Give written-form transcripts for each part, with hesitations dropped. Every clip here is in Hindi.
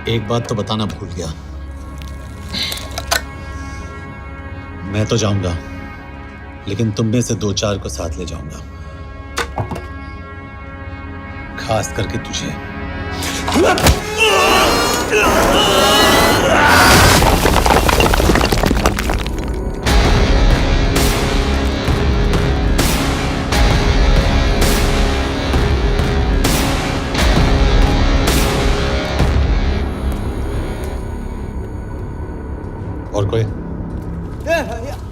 एक बात तो बताना भूल गया, मैं तो जाऊंगा लेकिन तुम में से 2-4 को साथ ले जाऊंगा, खास करके तुझे। और कोई?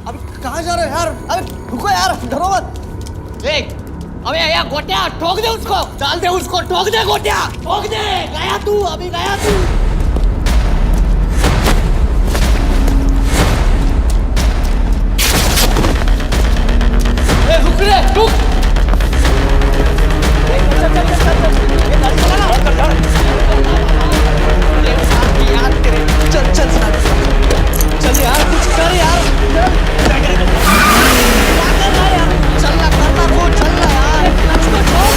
अबे कहाँ जा रहे हो यार? अबे रुको यार, डरो मत। देख, अबे यार गोटिया ठोक दे उसको, डाल दे उसको, ठोक दे गोटिया, ठोक दे। गया तू, अभी गया तू। रुक रे, रुक। चल चल चल चल, ये गाड़ी चला ना। ये साथ में यार तेरे, चल चल चल यार, कुछ कर यार, चलना करना को चलना यार, इसको छोड़।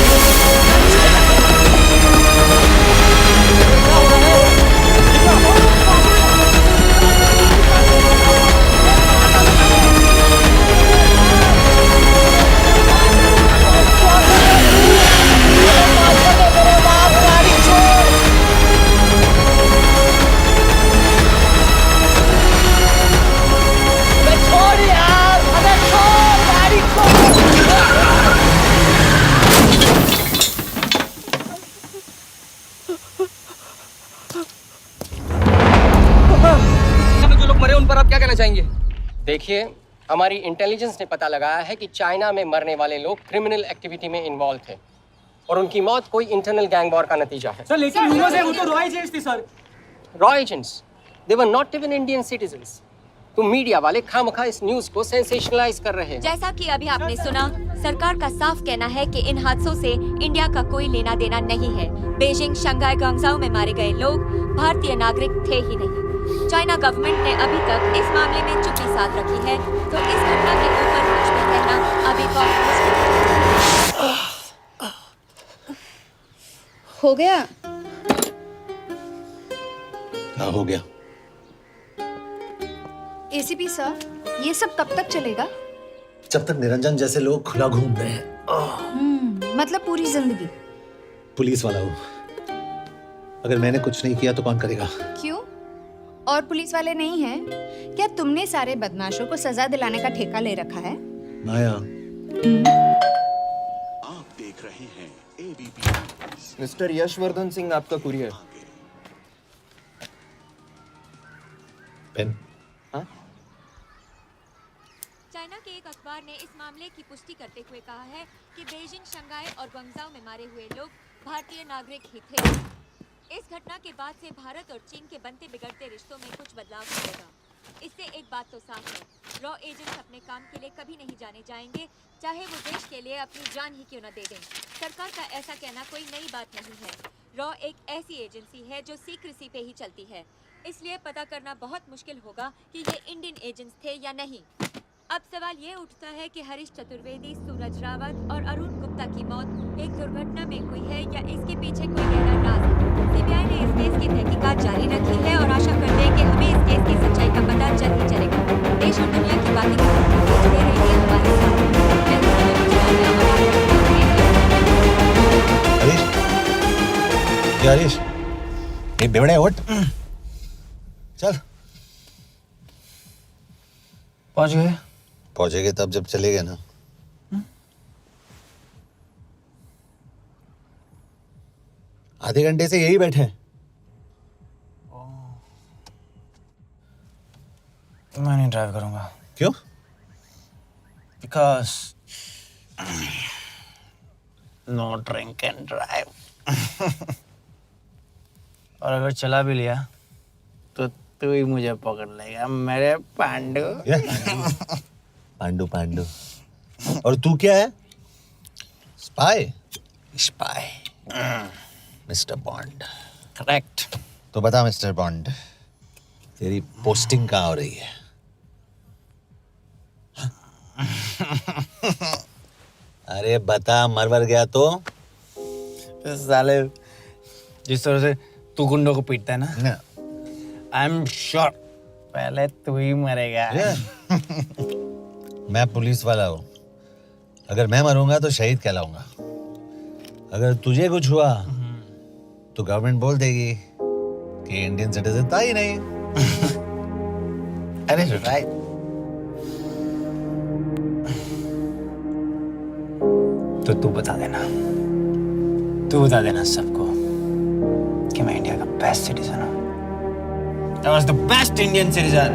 देखिए, हमारी इंटेलिजेंस ने पता लगाया है कि चाइना में मरने वाले लोग क्रिमिनल एक्टिविटी में इन्वॉल्व थे और उनकी मौत कोई इंटरनल गैंग वॉर का नतीजा है। सर लेकिन ह्यूमर्स है, वो तो रॉ एजेंट्स थे sir. Raw agents? They were not even Indian citizens. तो मीडिया वाले खामखा इस न्यूज को सेंसेशनलाइज कर रहे हैं। जैसा कि अभी आपने सुना, सरकार का साफ कहना है कि इन हादसों से इंडिया का कोई लेना देना नहीं है। बीजिंग, शंघाई, ग्वांगझाओ में मारे गए लोग भारतीय नागरिक थे ही नहीं। चाइना गवर्नमेंट ने अभी तक इस मामले में चुप्पी साध रखी है, तो इस घटना के ऊपर कुछ भी कहना अभी बहुत मुश्किल हो गया। हाँ हो गया। एसीपी सर, ये सब कब तक चलेगा? जब तक निरंजन जैसे लोग खुला घूम रहे हैं। मतलब पूरी जिंदगी? पुलिस वाला हूँ, अगर मैंने कुछ नहीं किया तो कौन करेगा? क्यों? और पुलिस वाले नहीं हैं? क्या तुमने सारे बदमाशों को सजा दिलाने का ठेका ले रखा है? माया, आप देख रहे हैं एबीपी। मिस्टर यशवर्धन सिंह, आपका कुरियर। पेन। चाइना के एक अखबार ने इस मामले की पुष्टि करते हुए कहा है कि बीजिंग, शंघाई और ग्वांगझाओ में मारे हुए लोग भारतीय नागरिक ही थे। इस घटना के बाद से भारत और चीन के बनते बिगड़ते रिश्तों में कुछ बदलाव होगा। इससे एक बात तो साफ है, रॉ एजेंट्स अपने काम के लिए कभी नहीं जाने जाएंगे, चाहे वो देश के लिए अपनी जान ही क्यों न दे दें। सरकार का ऐसा कहना कोई नई बात नहीं है। रॉ एक ऐसी एजेंसी है जो सीक्रेसी पे ही चलती है, इसलिए पता करना बहुत मुश्किल होगा कि ये इंडियन एजेंट्स थे या नहीं। अब सवाल ये उठता है कि हरीश चतुर्वेदी, सूरज रावत और अरुण गुप्ता की मौत एक दुर्घटना में हुई है या इसके पीछे कोई गहरा राज है। सीबीआई ने इस केस की तहकीकात जारी रखी है और आशा करते हैं कि हमें इस केस की सच्चाई का पता जल्द ही चलेगा। देश और दुनिया की बातें जुड़े रहिए हमारे साथ। हरीश, ये बेवड़े उठ, चल। पहुंच गए? पहुंचेंगे तब जब चलेगा ना। आधे घंटे से यही बैठे हैं। मैं नहीं ड्राइव करूंगा। क्यों? Because no drink and drive. और अगर चला भी लिया तो तू ही मुझे पकड़ लेगा मेरे पांडू। पांडू पांडू। और तू क्या है? स्पाई? स्पाई। मैं मिस्टर बॉन्ड। करेक्ट। तो बता मिस्टर बॉन्ड, तेरी पोस्टिंग कहाँ हो रही है? अरे बता, मर गया तो? साले जिस तरह से तू गुंडों को पीटता है ना, आई एम श्योर पहले तू ही मरेगा। मैं पुलिस वाला हूँ, अगर मैं मरूंगा तो शहीद कहलाऊंगा। अगर तुझे कुछ हुआ तो गवर्नमेंट बोल देगी कि इंडियन सिटीजन था ही नहीं। अरे राइट। तो तू बता देना सबको कि मैं इंडिया का बेस्ट सिटीजन हूँ। I was the best Indian citizen.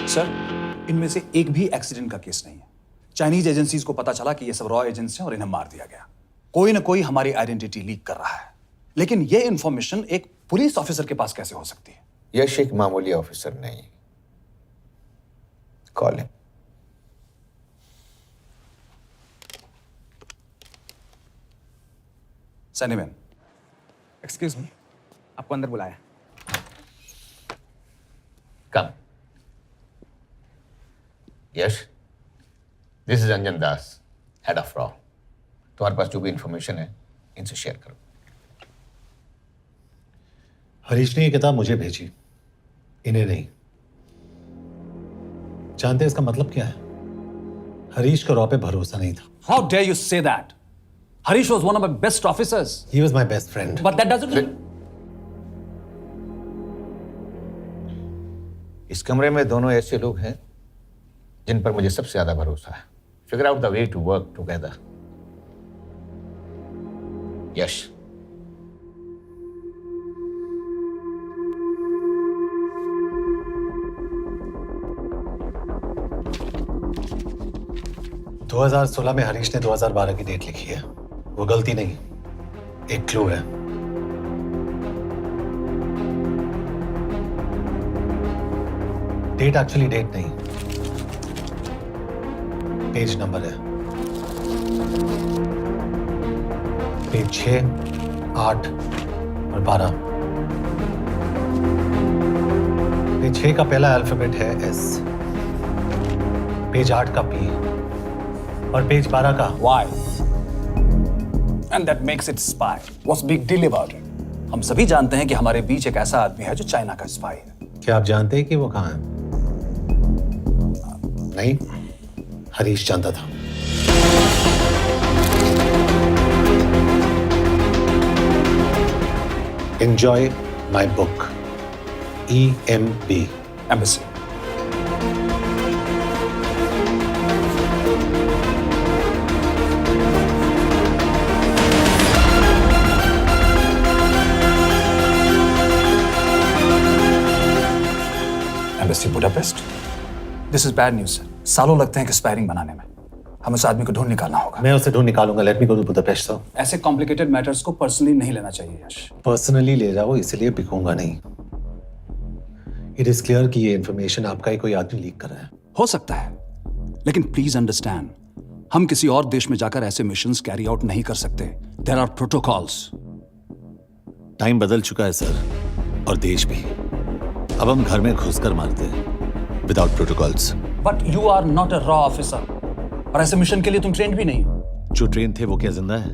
Sir, इनमें से एक भी एक्सीडेंट का केस नहीं है। चाइनीज एजेंसीज को पता चला कि ये सब रॉ एजेंट्स हैं और इन्हें मार दिया गया। कोई ना कोई हमारी आइडेंटिटी लीक कर रहा है, लेकिन ये इंफॉर्मेशन एक पुलिस ऑफिसर के पास कैसे हो सकती है? यश एक मामूली ऑफिसर नहीं। Call him. सैनीमैन, एक्सक्यूज मी, आपको अंदर बुलाया। Come. Yash, this is Anjan Das, head of रॉ। तुम्हारे पास जो भी इंफॉर्मेशन है इनसे शेयर करो। हरीश ने ये किताब मुझे भेजी, इन्हें नहीं। जानते हैं इसका मतलब क्या है? हरीश का रॉ पे भरोसा नहीं था। How dare you say that? Harish was one of my best officers. He was my best friend. But that doesn't. इस कमरे में दोनों ऐसे लोग हैं जिन पर मुझे सबसे ज्यादा भरोसा है। Figure out the way to work together. Yash, – 2016 में हरीश ने 2012 की डेट लिखी है। वो गलती नहीं, एक क्लू है। डेट एक्चुअली डेट नहीं, पेज नंबर है। पेज 6, 8 और 12। पेज 6 का पहला अल्फाबेट है S, पेज 8 का P और पेज 12 का Why? And that makes it spy. What's big deal about it? हम सभी जानते हैं कि हमारे बीच एक ऐसा आदमी है जो चाइना का स्पाई है। क्या आप जानते हैं कि वो कहाँ है? नहीं, हरीश जानता था। Enjoy my book. EMB. Embassy. Embassy Budapest. This is bad news, sir. सालों लगते हैं एक्सपायरिंग बनाने में। हमें उस आदमी को ढूंढ निकालना होगा। मैं उसे ढूंढ निकालूंगा। Let me go to Budapest sir. ऐसे कॉम्प्लिकेटेड मैटर्स को पर्सनली नहीं लेना चाहिए यश। पर्सनली ले जाओ, इसलिए बिकूंगा नहीं। इट इज क्लियर कि ये इंफॉर्मेशन आपका ही कोई आदमी लीक कर रहा है। हो सकता है, लेकिन प्लीज अंडरस्टैंड, हम किसी और देश में जाकर ऐसे मिशंस कैरी आउट नहीं कर सकते। There are protocols. टाइम बदल चुका है सर, और देश भी। अब हम घर में घुसकर मारते हैं without protocols. But you are not a रॉ ऑफिसर, और ऐसे मिशन के लिए तुम ट्रेंड भी नहीं हो। जो ट्रेन थे वो क्या जिंदा है?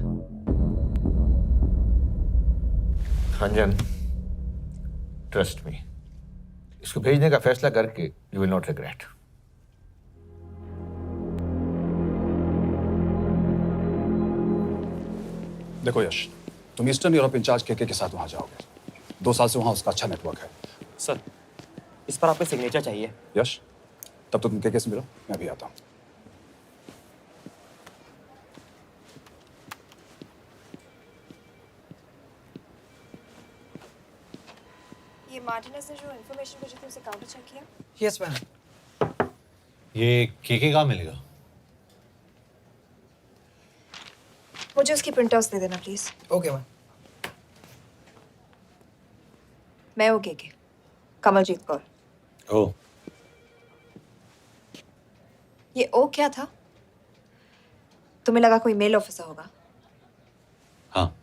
अंजन, ट्रस्ट मी, इसको भेजने का फैसला करके यू विल नॉट रिग्रेट। देखो यश, तुम ईस्टर्न यूरोप इंचार्ज के साथ वहां जाओगे। 2 साल से वहां उसका अच्छा नेटवर्क है। सर, इस पर आपके सिग्नेचर चाहिए। यश, तब तो तुम के से मिलो, मैं भी आता हूँ। ये मार्टिनेज ने जो इन्फॉर्मेशन भेजी थी उसे काउंटर चेक किया? Yes ma'am. ये के कहाँ मिलेगा? मुझे उसकी प्रिंटआउट्स दे देना प्लीज। Okay ma'am. मैं हूँ के कमलजीत कौर। ओ, ये ओ क्या था? तुम्हें लगा कोई मेल ऑफिसर होगा? हाँ।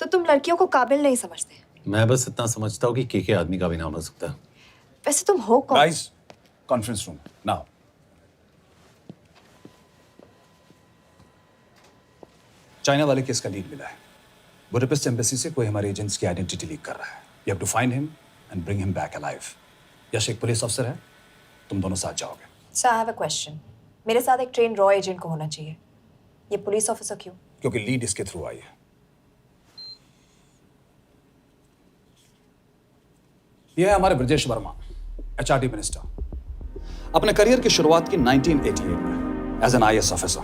तो तुम लड़कियों को काबिल नहीं समझते? मैं बस इतना समझता हूँ कि के आदमी का भी नाम हो सकता है। वैसे तुम हो कौन? Guys, conference room now. China वाले केस का लीड मिला है। बुडापेस्ट एम्बेसी से कोई हमारे एजेंट्स की आइडेंटिटी लीक कर रहा है। You have to find him and bring him back alive. Yash एक पुलिस अफसर है, तुम दोनों साथ जाओगे। Sir, I have a question. मेरे साथ एक ट्रेन रॉ एजेंट को होना चाहिए। ये पुलिस ऑफिसर क्यों? क्योंकि लीड इसके थ्रू आई है। यह है हमारे ब्रजेश वर्मा, एचआरडी मिनिस्टर। अपने करियर की शुरुआत की 1988 में as an IAS officer,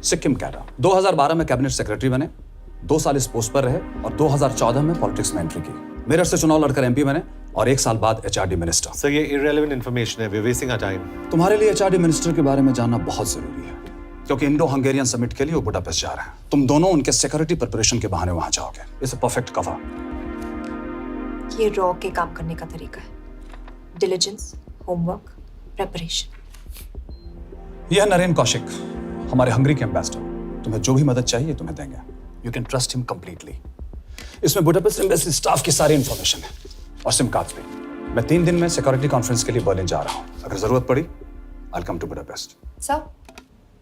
Sikkim cadre. 2012 में कैबिनेट सेक्रेटरी बने, 2 साल इस पोस्ट पर रहे और 2014 में पॉलिटिक्स में एंट्री की। मेरठ से चुनाव लड़कर एमपी बने और 1 साल बाद एचआरडी मिनिस्टर। सर, ये इररेलेवेंट इंफॉर्मेशन है, we are wasting our time. तुम्हारे लिए एचआरडी मिनिस्टर के बारे में जानना बहुत जरूरी है, क्योंकि इंडो हंगेरियन समिट के लिए वो बुडापेस्ट जा रहे हैं। तुम दोनों उनके सिक्योरिटी प्रिपरेशन के बहाने वहां जाओगे। It's a perfect cover. ये रॉ के काम करने का तरीका है। Diligence, homework, preparation. यह नरेन कौशिक, हमारे हंगरी के एम्बेसडर। तुम्हें जो भी मदद चाहिए तुम्हें देंगे। You can trust him completely. इसमें बुडापेस्ट एम्बेसी स्टाफ की सारी इंफॉर्मेशन है और सिम कार्ड्स भी। मैं 3 दिन में सिक्योरिटी कॉन्फ्रेंस के लिए बर्लिन जा रहा हूँ। अगर जरूरत पड़ी, I will come to Budapest. Sir,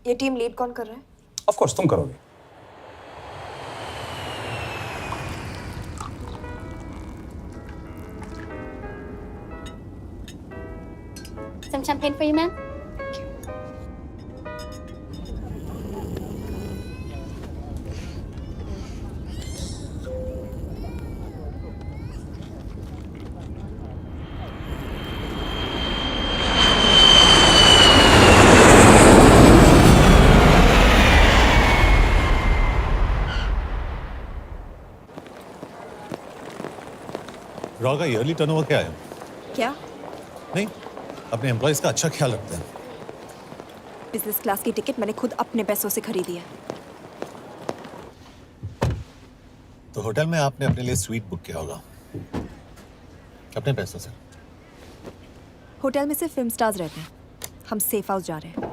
ये टीम लीड कौन कर रहा है? ऑफ कोर्स तुम करोगे। Some champagne for you, ma'am? Raw का ईयरली टर्नओवर क्या है? क्या? नहीं, अपने एम्प्लॉइज का अच्छा ख्याल रखते हैं। बिजनेस क्लास की टिकट मैंने खुद अपने पैसों से खरीदी है। तो होटल में आपने अपने लिए स्वीट बुक किया होगा अपने पैसों से। होटल में सिर्फ फिल्म स्टार्स रहते हैं। हम सेफ हाउस जा रहे हैं।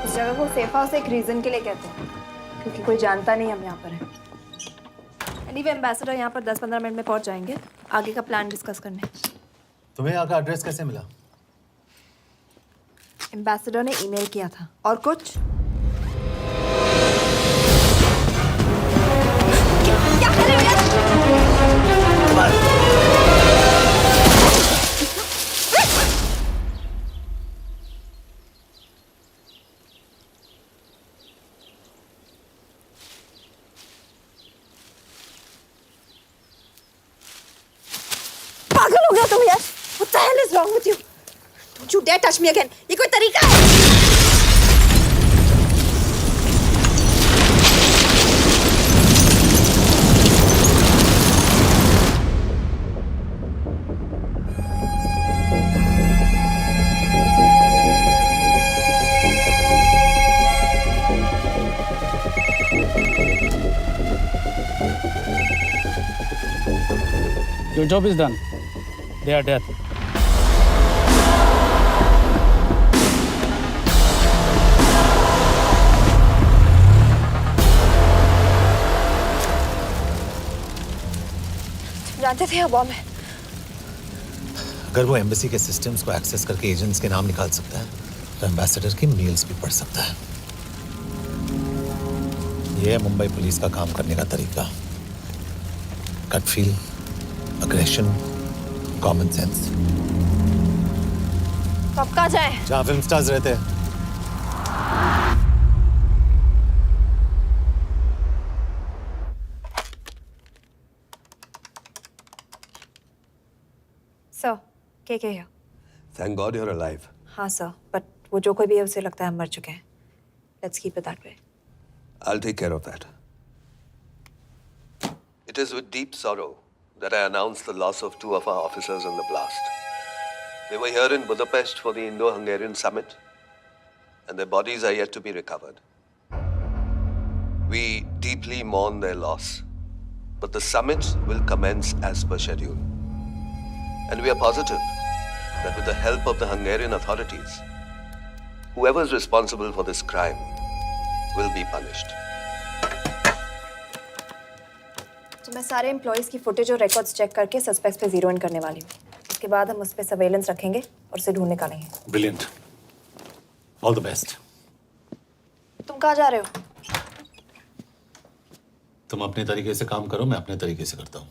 इस जगह को सेफ हाउस एक रीजन के लिए कहते हैं, क्योंकि कोई जानता नहीं हम यहाँ पर हैं। एनीवे, एम्बेसडर यहाँ पर 10-15 मिनट में पहुँच जाएंगे आगे का प्लान डिस्कस करने। तुम्हें यहाँ का एड्रेस कैसे मिला? एम्बेसडर ने ईमेल किया था। और कुछ? क्या कर रहे हो? पागल हो गया तुम यार? What the hell is wrong with you? Don't you dare touch me again. ये कोई तरीका है? Your job is done. They are dead. जानते थे यहाँ बॉम्ब है? अगर वो एम्बेसी के सिस्टम्स को एक्सेस करके एजेंट्स के नाम निकाल सकता है तो एम्बेसडर की मेल्स भी पढ़ सकता है। यह है मुंबई पुलिस का काम करने का तरीका। Gut feel, aggression, common sense. तो अब कहाँ जाए? जहाँ फिल्म स्टार्स रहते हैं। सर, के here? Thank God you're alive. हाँ सर, बट वो जो कोई भी है उसे लगता है हम मर चुके हैं। Let's keep it that way. I'll take care of that. It is with deep sorrow that I announce the loss of 2 of our officers in the blast. They were here in Budapest for the Indo-Hungarian summit, and their bodies are yet to be recovered. We deeply mourn their loss, but the summit will commence as per schedule. And we are positive that with the help of the Hungarian authorities, whoever is responsible for this crime will be punished. तो मैं सारे एम्प्लॉयज की फुटेज और रिकॉर्ड्स चेक करके सस्पेक्ट्स पे जीरो इन करने वाली हूँ। उसके बाद हम उस पे सर्वेलेंस रखेंगे और उसे ढूंढ निकालेंगे। Brilliant, all the best. तुम कहाँ जा रहे हो? तुम अपने तरीके से काम करो, मैं अपने तरीके से करता हूँ।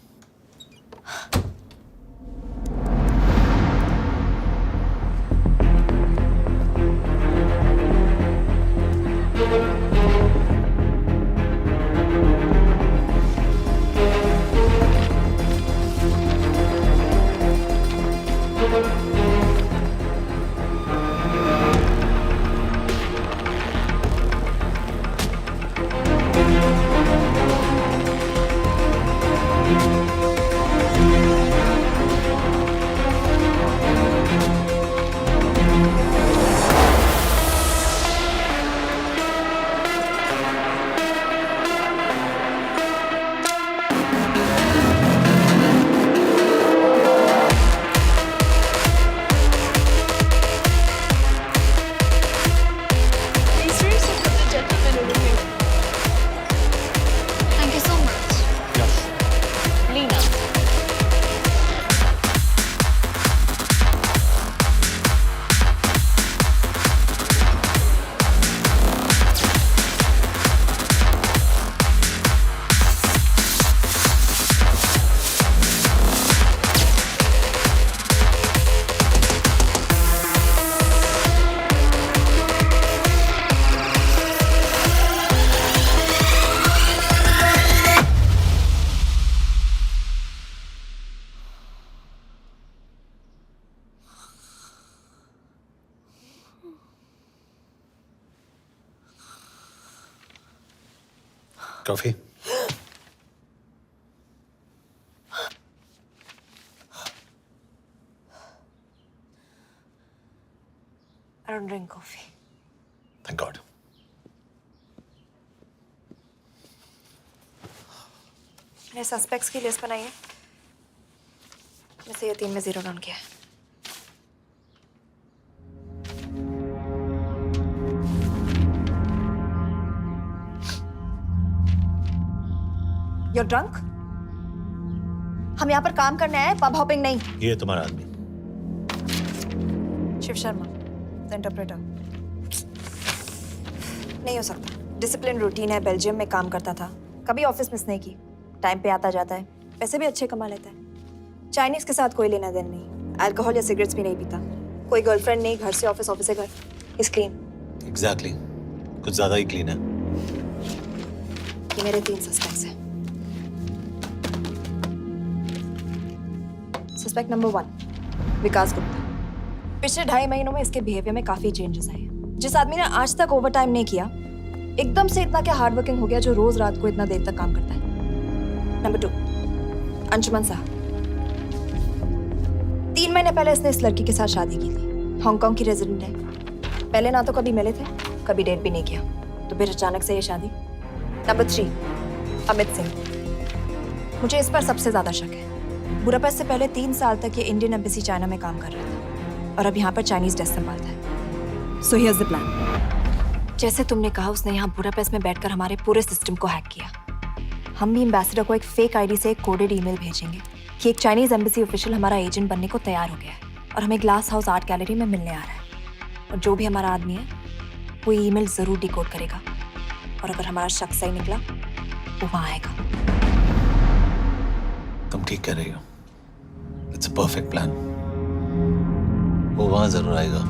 Coffee? I don't drink coffee. Thank God. मैंने सस्पेक्ट्स की लिस्ट बनाई है। वैसे ये 3 में जीरो डाउन किया है। You're drunk? हम यहाँ पर काम करने आए, पब हॉपिंग नहीं। ये तुम्हारा आदमी। Shiv Sharma, the interpreter. नहीं हो सकता। डिसिप्लिन रूटीन है, बेल्जियम में काम करता था, कभी ऑफिस मिस नहीं की, टाइम पे आता जाता है, पैसे भी अच्छे कमा लेता है। चाइनीज के साथ कोई लेना देना नहीं, अल्कोहल या सिगरेट्स भी नहीं पीता, कोई गर्लफ्रेंड नहीं, घर से ऑफिस, ऑफिस से घर। Is clean. एग्जैक्टली, कुछ ज्यादा ही क्लीन है। ये मेरे 3 सस्पेक्ट्स हैं। सस्पेक्ट नंबर 1, विकास गुप्ता। पिछले 2.5 महीनों में इसके बिहेवियर में काफी चेंजेस आए हैं। जिस आदमी ने आज तक ओवर टाइम नहीं किया, एकदम से इतना क्या हार्ड वर्किंग हो गया जो रोज रात को इतना देर तक काम करता है। नंबर 2, अंशुमन साहब। 3 महीने पहले इसने इस लड़की के साथ शादी की थी, हांगकांग की रेजिडेंट है। पहले ना तो कभी मिले थे, कभी डेट भी नहीं किया, तो फिर अचानक से ये शादी। नंबर 3, अमित सिंह। मुझे इस पर सबसे ज्यादा शक है। बुडापेस्ट से पहले 3 साल तक ये इंडियन एम्बेसी चाइना में काम कर रहा था और अब यहाँ पर चाइनीज डेस्क संभालता है। So here's the plan. जैसे तुमने कहा, उसने यहाँ बुडापेस्ट में बैठकर हमारे पूरे सिस्टम को हैक किया। हम भी एम्बेसडर को एक फेक आईडी से एक कोडेड ईमेल भेजेंगे कि एक चाइनीज एम्बेसी ऑफिशियल हमारा एजेंट बनने को तैयार हो गया है। और हमें ग्लास हाउस आर्ट गैलरी में मिलने आ रहा है। और जो भी हमारा आदमी है वो ईमेल जरूर डिकोड करेगा, और अगर हमारा शक सही निकला वो वहां आएगा। तुम ठीक कह रही हो। It's a perfect plan. वो वहां जरूर आएगा।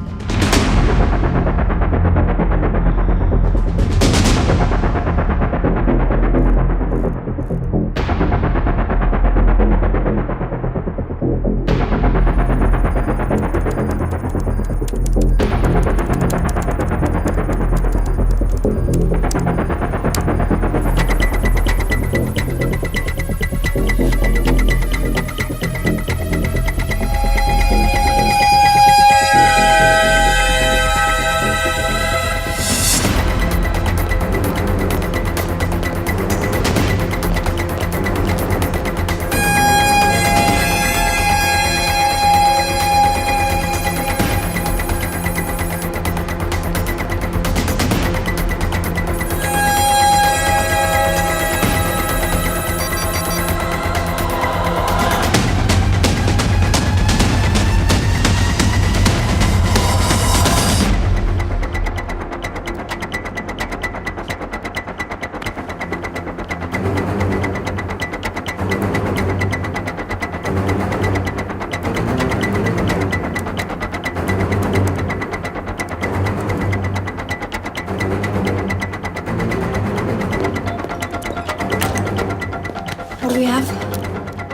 What do we have?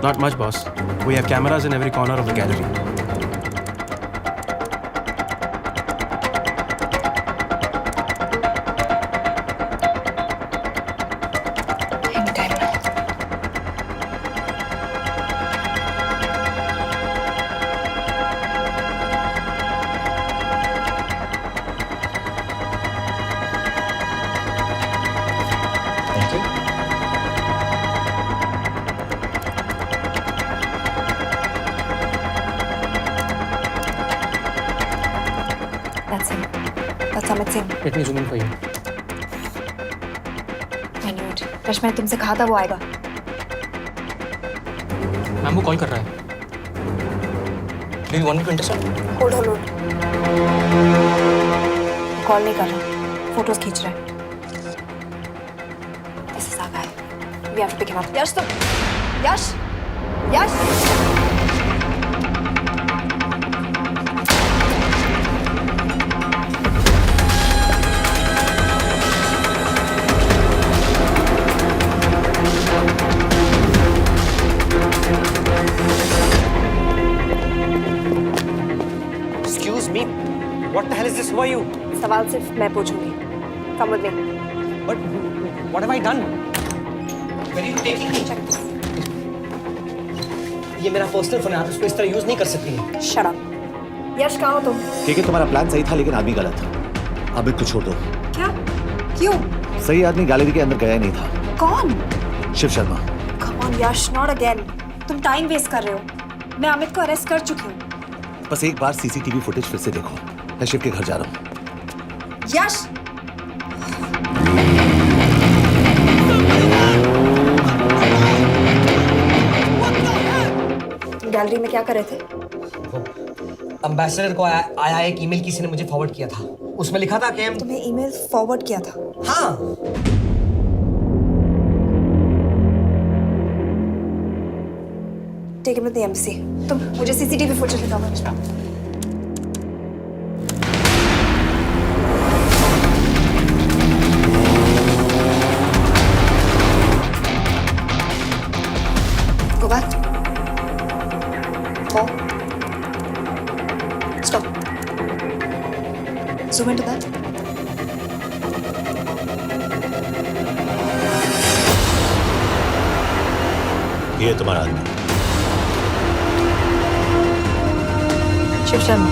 Not much, boss. We have cameras in every corner of the gallery. Anytime now. That's him. That's Amit Singh. Let me zoom in for you. I knew it. Rush, मैंने तुमसे कहा था वो आएगा। मैम वो कॉल कर रहा है. Do you want me to intercept? Hold. Call नहीं कर रहा, फोटोज खींच रहा है। This is our guy. We have to pick him up. यश तो, यश. Excuse me. What the hell is this? Who are you? सवाल सिर्फ मैं पूछूंगी। Come with me. But what have I done? Where are you taking me? ये मेरा पर्सनल फोन है, आप इसको इस तरह यूज नहीं कर सकती हैं। Shut up. यश कहाँ हो तुम? ठीक है, तुम्हारा प्लान सही था लेकिन आदमी गलत था। अमित को छोड़ दो। क्या? क्यों? सही आदमी गैलरी के अंदर गया ही नहीं था। कौन? Shiv Sharma. Come on Yash, not again. तुम टाइम वेस्ट कर रहे हो। मैं अमित को अरेस्ट कर चुकी हूँ। बस एक बार सीसीटीवी फुटेज फिर से देखो। मैं शिव के घर जा रहा हूँ। यश! तुम गैलरी में क्या कर रहे थे? एम्बेसडर को आया एक ईमेल किसी ने मुझे फॉरवर्ड किया था। उसमें लिखा था कि हम तुम्हें ईमेल फॉरवर्ड किया था? हाँ। Take him to the embassy. तुम मुझे सीसीटीवी फुटेज दिखाओ। Go back. Four. Stop. Zoom into that. ये तुम्हारा आदमी। शिव शर्मा।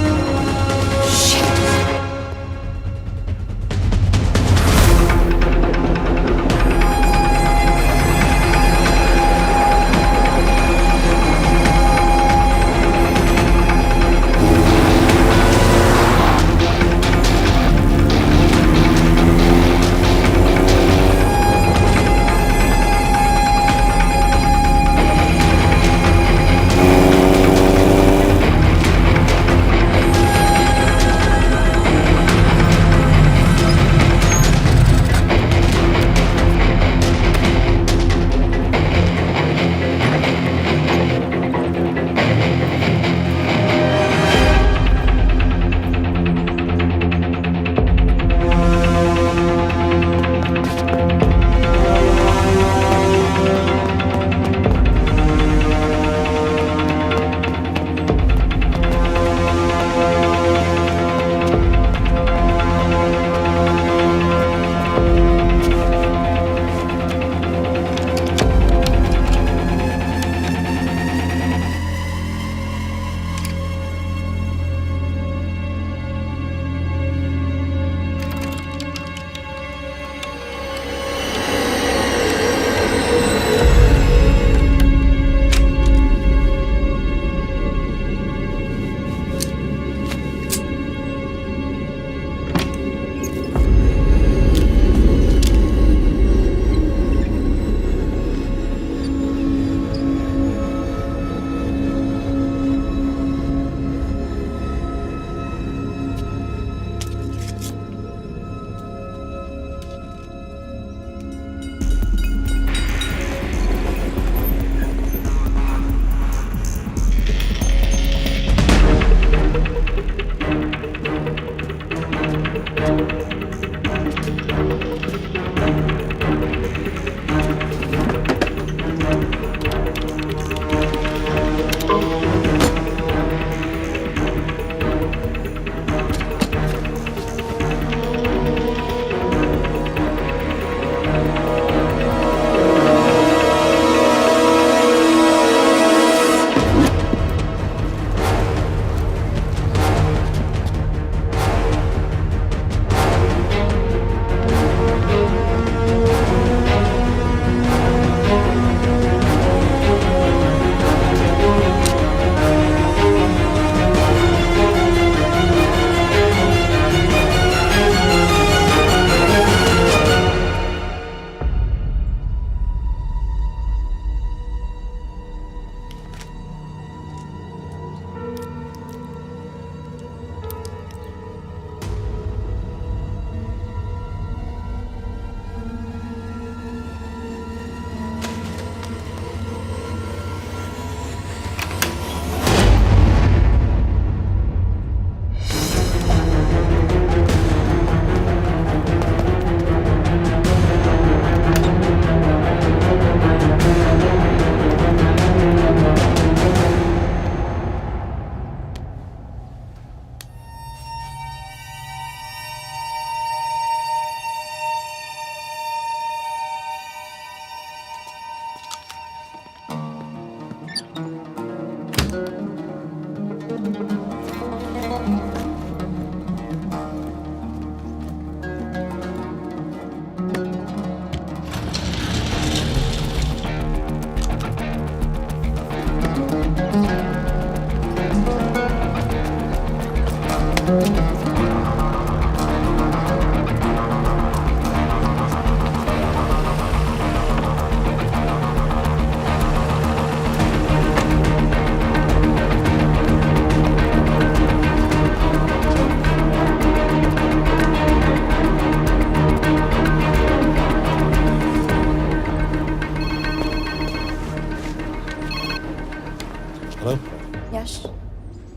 हेलो यश,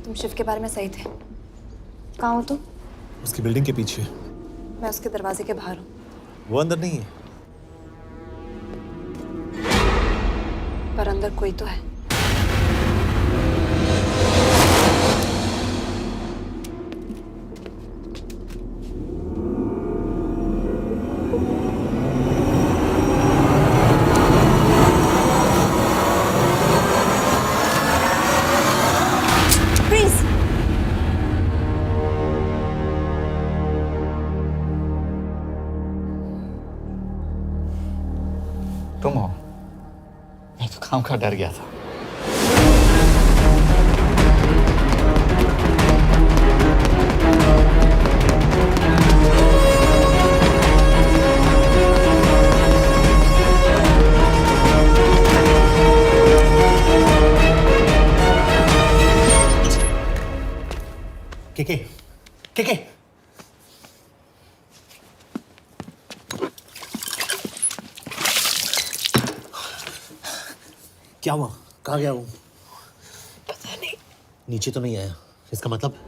तुम शिव के बारे में सही थे। कहाँ हो तुम? उसकी बिल्डिंग के पीछे। मैं उसके दरवाजे के बाहर हूँ। वो अंदर नहीं है। पर अंदर कोई तो है। तुम हो? मैं तो काम का डर गया था। के क्या हुआ? कहाँ गया वो? पता नहीं। नीचे तो नहीं आया, इसका मतलब?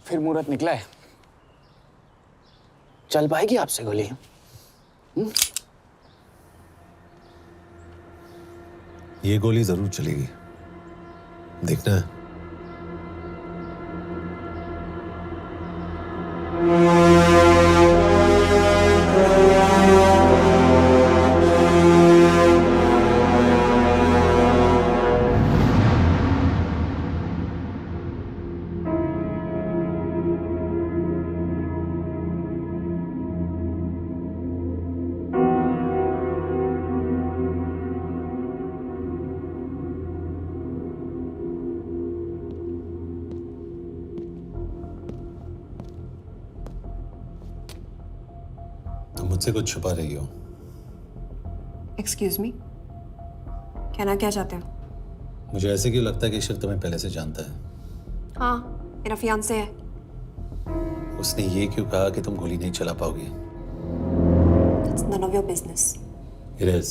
फिर मुहूर्त निकला है। चल पाएगी आपसे गोली? ये गोली जरूर चलेगी, देखना है। तुम मुझसे कुछ छुपा रही हो। एक्सक्यूज मी, कहना क्या चाहते हो? मुझे ऐसे क्यों लगता है कि शिव तुम्हें पहले से जानता है? हाँ, मेरा फियांसे है। उसने ये क्यों कहा कि तुम गोली नहीं चला पाओगी? It's none of your business. It is.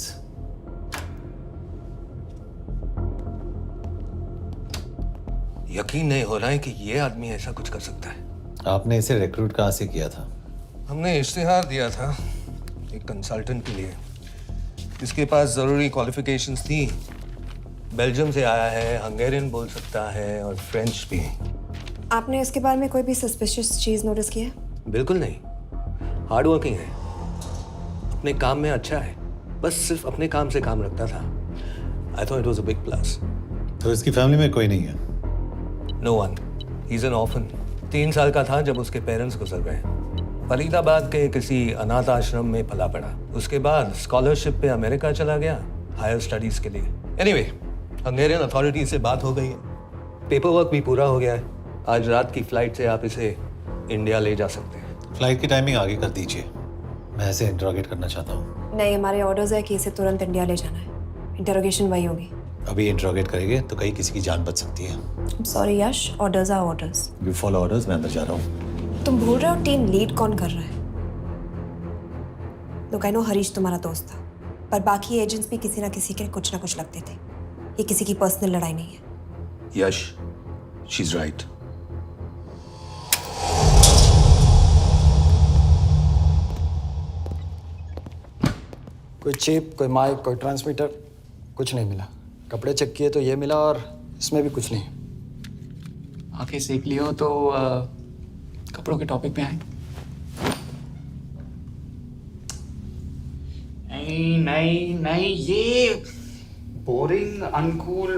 यकीन नहीं हो रहा है कि ये आदमी ऐसा कुछ कर सकता है। आपने इसे रिक्रूट कहाँ से किया था? हमने इश्तिहार दिया था एक कंसल्टेंट के लिए, जिसके पास जरूरी क्वालिफिकेशंस थी। बेल्जियम से आया है, हंगेरियन बोल सकता है और फ्रेंच भी। आपने इसके बारे में कोई भी सस्पिशियस चीज नोटिस की है? बिल्कुल नहीं, हार्ड वर्किंग है, अपने काम में अच्छा है, बस सिर्फ अपने काम से काम रखता था। I thought it was a big plus. तो इसकी फैमिली में कोई नहीं है? No one, he is an orphan. 3 साल का था जब उसके पेरेंट्स गुजर गए। फरीदाबाद के किसी अनाथ आश्रम में पला पड़ा। उसके बाद स्कॉलरशिप पे अमेरिका चला गया हायर स्टडीज के लिए। एनीवे, हंगेरियन अथॉरिटी से बात हो गई है, पेपर वर्क भी पूरा हो गया है। आज रात की फ्लाइट से आप इसे इंडिया ले जा सकते हैं। फ्लाइट की टाइमिंग आगे कर दीजिए, मैं इसे इंटरोगेट करना चाहता हूँ। नहीं, हमारे ऑर्डर्स है कि इसे तुरंत इंडिया ले जाना है। इंटरोगेशन वही होगी। अभी इंटरोगेट करेंगे तो कहीं किसी की जान बच सकती है। Sorry Yash, orders are orders. You follow orders, मैं अंदर जा रहा हूँ। तुम भूल रहे हो टीम लीड कौन कर रहा है? लोग, आई नो हरीश तुम्हारा दोस्त था, पर बाकी एजेंट्स भी किसी ना किसी के कुछ ना कुछ लगते थे। ये किसी की पर्सनल लड़ाई नहीं है। यश, शी इज राइट। कोई चिप, कोई माइक, कोई ट्रांसमीटर, कुछ नहीं मिला। कपड़े चेक किए तो ये मिला और इसमें भी कुछ नहीं। आंखें सेक लियो तो कपड़ों के टॉपिक पे आए। नहीं नहीं नहीं, ये बोरिंग, अनकूल,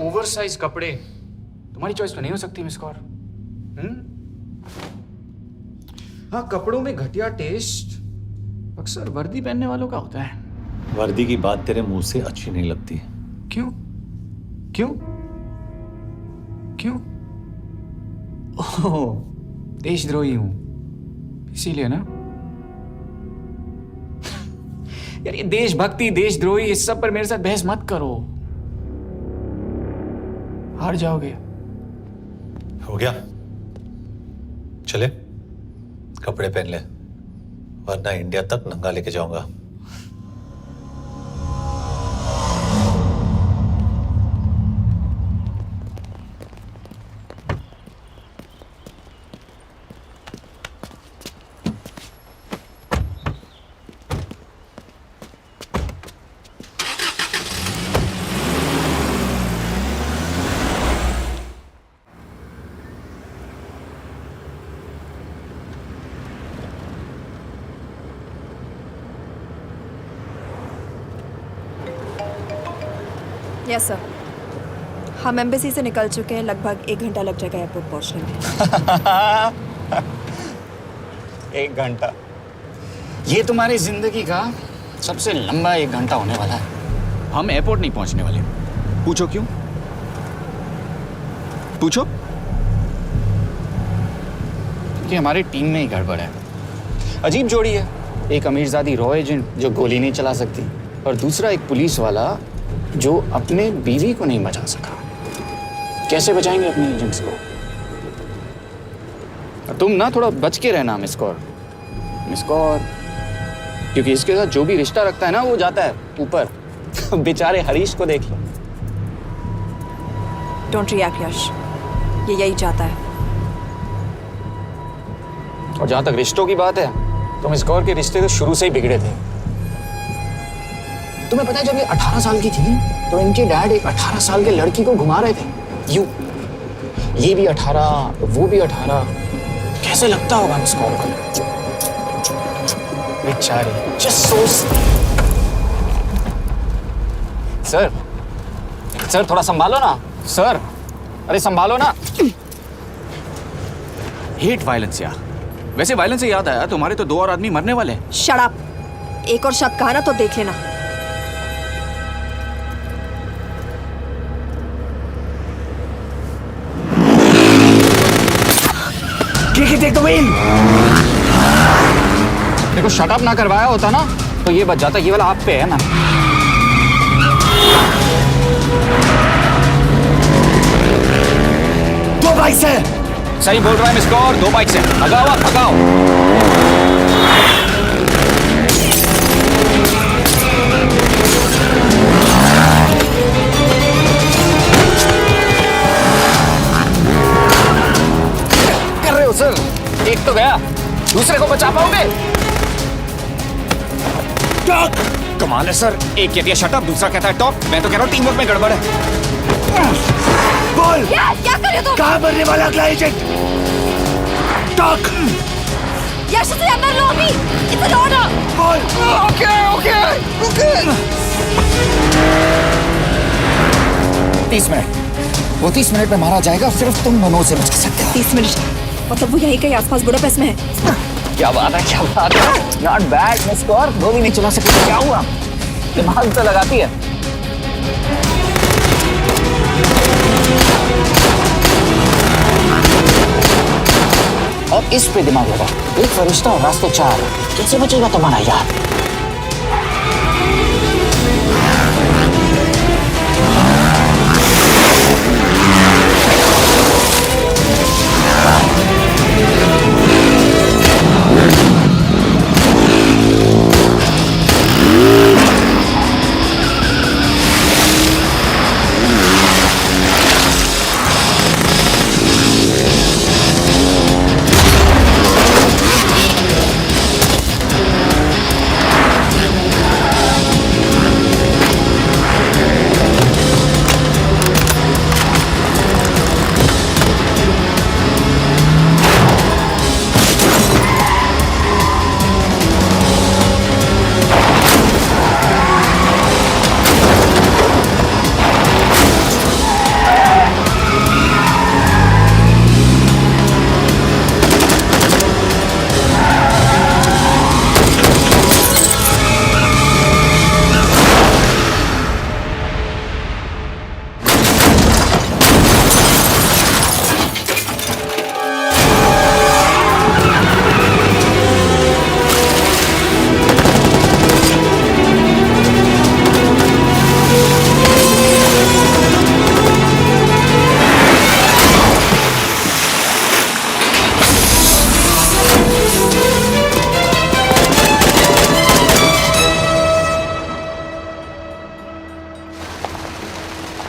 ओवरसाइज कपड़े तुम्हारी चॉइस तो नहीं हो सकती मिस कौर। हाँ, कपड़ों में घटिया टेस्ट अक्सर वर्दी पहनने वालों का होता है। वर्दी की बात तेरे मुंह से अच्छी नहीं लगती। क्यों क्यों क्यों? ओह, देशद्रोही हूं इसीलिए ना। यार ये देशभक्ति, देशद्रोही, इस सब पर मेरे साथ बहस मत करो, हार जाओगे। हो गया, चले कपड़े पहन ले, वरना इंडिया तक नंगा लेके जाऊंगा। यस सर, हम एम्बेसी से निकल चुके हैं। लगभग 1 घंटा लग जाएगा एयरपोर्ट पहुंचने में। 1 घंटा? ये तुम्हारी जिंदगी का सबसे लंबा 1 घंटा होने वाला है। हम एयरपोर्ट नहीं पहुंचने वाले। पूछो क्यों? पूछो। क्योंकि हमारी टीम में ही गड़बड़ है। अजीब जोड़ी है, एक अमीरजादी रॉ एजेंट जो गोली नहीं चला सकती, और दूसरा एक पुलिस वाला जो अपने बीवी को नहीं बचा सका। कैसे बचाएंगे अपने एजेंट्स को? तुम ना थोड़ा बच के रहना मिस कौर, क्योंकि इसके साथ जो भी रिश्ता रखता है ना वो जाता है ऊपर। बेचारे हरीश को देख लो। डोंट रिएक्ट यश, ये यही चाहता है। और जहां तक रिश्तों की बात है, तो मिस कौर के रिश्ते तो शुरू से ही बिगड़े थे। तुम्हें पता है जब ये 18 साल की थी तो इनके डैड एक 18 साल के लड़की को घुमा रहे थे यू। ये भी 18, वो भी 18। कैसे लगता होगा मिस कॉल को? बेचारी, जस्ट सो। सर थोड़ा संभालो ना सर। अरे संभालो ना। हेट वायलेंस यार। वैसे वायलेंस से याद आया, तुम्हारे तो 2 और आदमी मरने वाले हैं। Shut up. एक और शब्द कहा ना तो देख लेना। देखो शट अप ना करवाया होता ना तो ये बच जाता। ये वाला आप पे है मैम। दो बाइक से। सही बोल रहा है मिस कौर, 2 बाइक से। भगाओ आप, भगाओ। कर रहे हो सर? एक तो गया, दूसरे को बचा पाओगे? टॉक। कमाल है सर। एक कहती है शट अप, दूसरा कहता है टॉक। मैं तो कह रहा हूँ टीम वर्क में गड़बड़ है। बोल क्या कर रहे हो तुम? कहाँ मरने वाला अगला एजेंट? टॉक। यश से अंदर लो अभी। It's an order. बोल। ओके। 30 मिनट। वो 30 मिनट में मारा जाएगा, सिर्फ तुम दोनों से बच सकते हो। 30 मिनट मतलब वो यहीं कहीं आसपास बुडापेस्ट में है। क्या बात है, क्या बात है। Not bad miss Kaur. गोली नहीं चला सकती। क्या हुआ? दिमाग तो लगाती है। और इस पे दिमाग लगा। एक फरिश्ता और रास्ते 4। कैसे बचेगा तुम्हारा यार?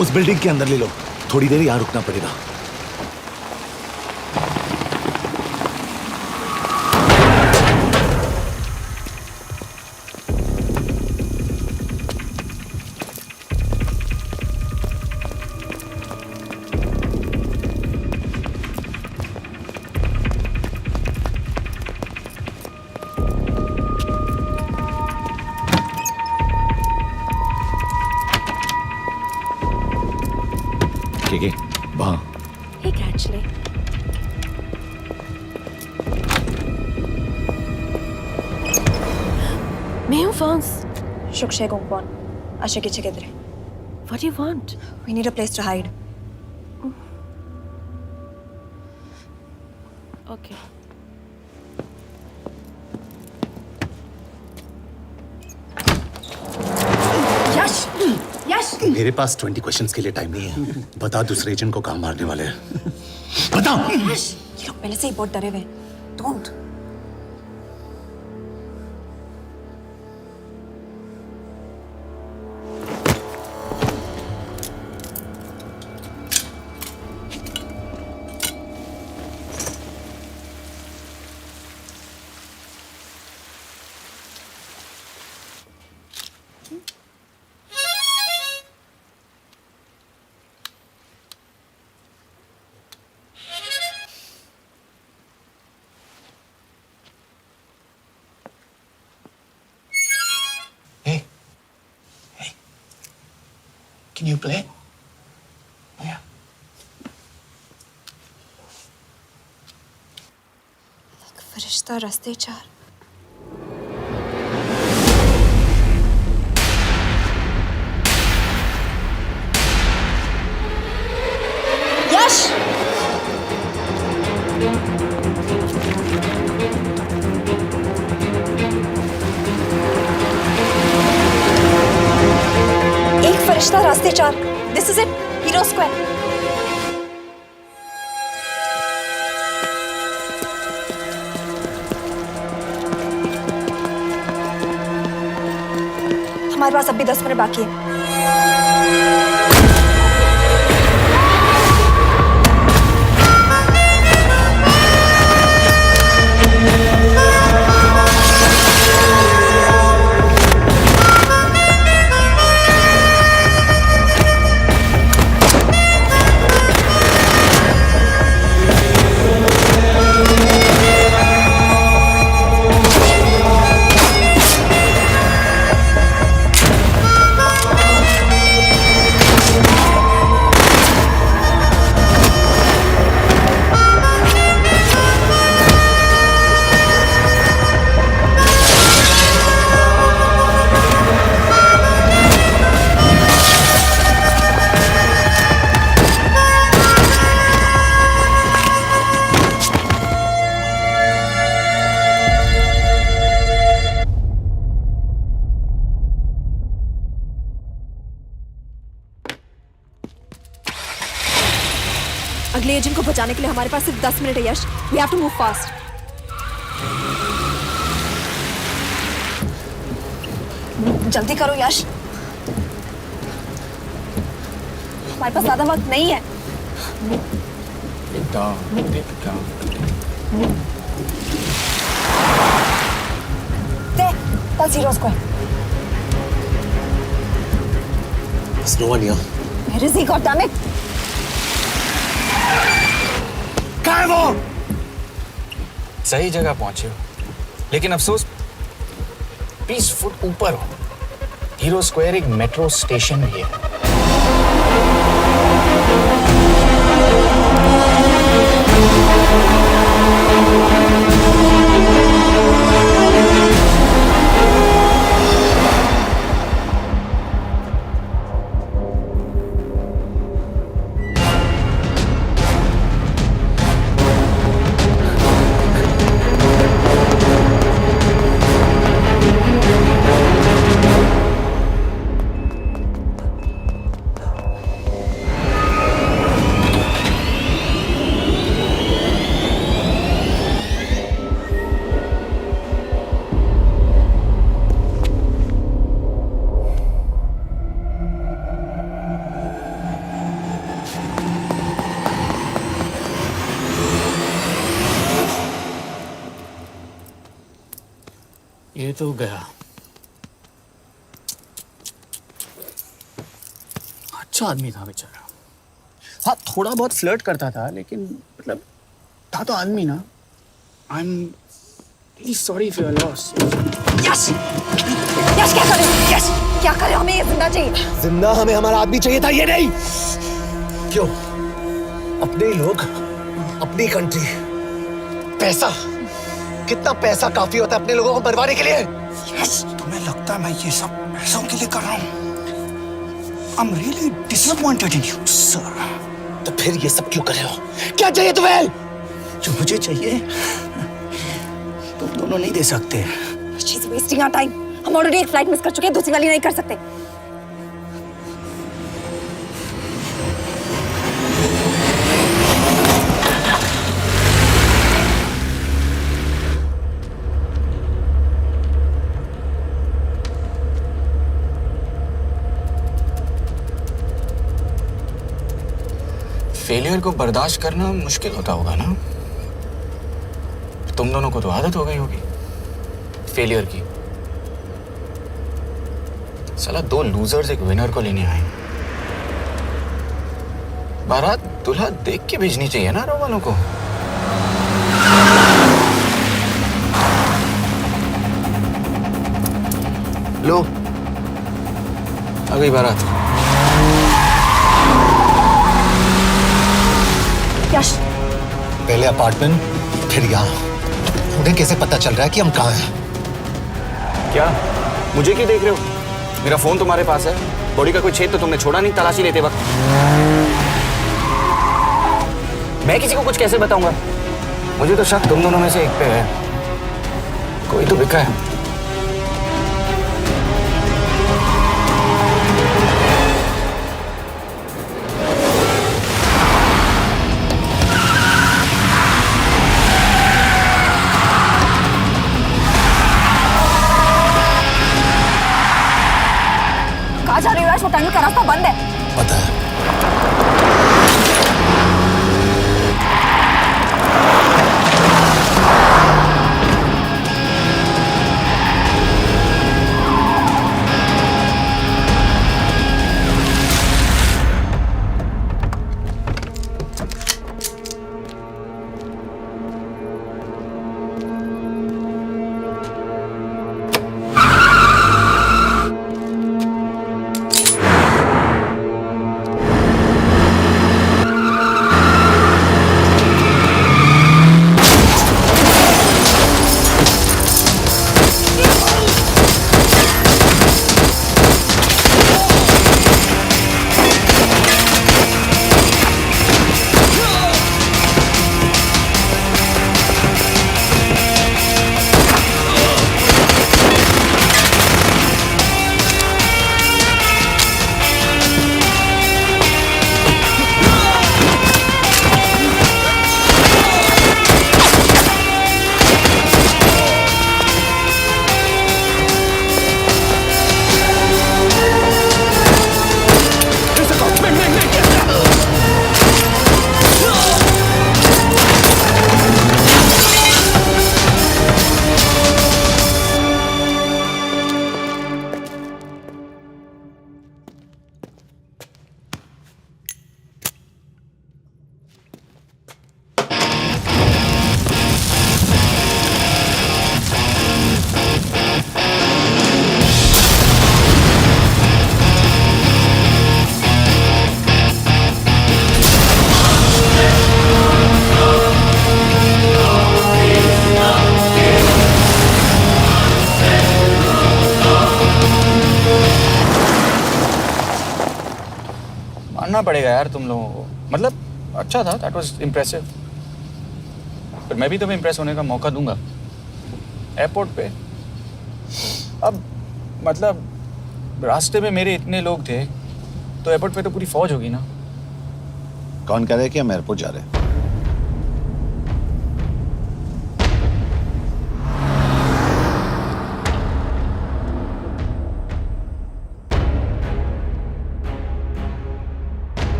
उस बिल्डिंग के अंदर ले लो। थोड़ी देर यहां रुकना पड़ेगा। ठीक है, वहां। Hey, actually. मैं हूँ फ्रांस। शुक्शे गोंगपॉन। आशा की जगह दे। What do you want? We need a place to hide. Okay. यश, यश। मेरे पास 20 क्वेश्चंस के लिए टाइम नहीं है। बता दूसरे एजेंट को कहाँ मारने वाले हैं। बता। यश, ये लोग पहले से ही बहुत डरे हुए हैं। Don't. Can you play? Oh, yeah. फरिश्ता रास्ते चार। यश! एक फरिश्ता रास्ते चार। This is it. Hero Square. हमारे पास अब भी 10 मिनट बाकी है। अगले एजेंट को बचाने के लिए हमारे पास सिर्फ 10 मिनट है यश। We have to move fast. जल्दी करो यश। हमारे पास ज्यादा वक्त नहीं है। That's Hero Square. There's no one here. Where is he? God damn it! कहाँ है वो? सही जगह पहुंचे हो, लेकिन अफसोस 20 फुट ऊपर हो। हीरो स्क्वायर एक मेट्रो स्टेशन भी है। ये तो गया। अच्छा आदमी था बेचारा। हाँ, थोड़ा बहुत फ्लर्ट करता था, लेकिन मतलब था तो आदमी ना। I am really sorry for your loss. Yash! Yash क्या करे? यश क्या करे? हमें ये जिंदा चाहिए। जिंदा हमें हमारा आदमी चाहिए था, ये नहीं। क्यों? अपने ही लोग, अपनी कंट्री, पैसा, कितना पैसा काफी होता है अपने लोगों को मरवाने के लिए? यस, तुम्हें लगता है मैं ये सब पैसों के लिए कर रहा हूँ? I'm really disappointed in you, sir. तो फिर ये सब क्यों कर रहे हो? क्या चाहिए तुम्हें? जो मुझे चाहिए तुम दोनों नहीं दे सकते। She's wasting our time. हम ऑलरेडी एक फ्लाइट मिस कर चुके हैं, दूसरी वाली नहीं कर सकते। फेलियर को बर्दाश्त करना मुश्किल होता होगा ना? तुम दोनों को तो आदत हो गई होगी फेलियर की। साला 2 लूजर्स एक विनर को लेने आए। बारात दूल्हा देख के भेजनी चाहिए ना रो वालों को। लो आ गई बारात। आकाश, पहले अपार्टमेंट, फिर यहाँ। उन्हें कैसे पता चल रहा है कि हम कहाँ हैं? क्या मुझे क्यों देख रहे हो? मेरा फोन तुम्हारे पास है, बॉडी का कोई छेद तो तुमने छोड़ा नहीं तलाशी लेते वक्त। मैं किसी को कुछ कैसे बताऊंगा? मुझे तो शक तुम दोनों में से एक पे है, कोई तो बिका है। कहाँ जा रही हो यार? वो टनल का रास्ता बंद है। पता है। मानना पड़ेगा यार तुम लोगों को, मतलब अच्छा था, दैट वाज इम्प्रेसिव। पर मैं भी तुम्हें इम्प्रेस होने का मौका दूंगा एयरपोर्ट पे। अब मतलब रास्ते में मेरे इतने लोग थे तो एयरपोर्ट पे तो पूरी फौज होगी ना। कौन कह रहा है कि हम एयरपोर्ट जा रहे हैं?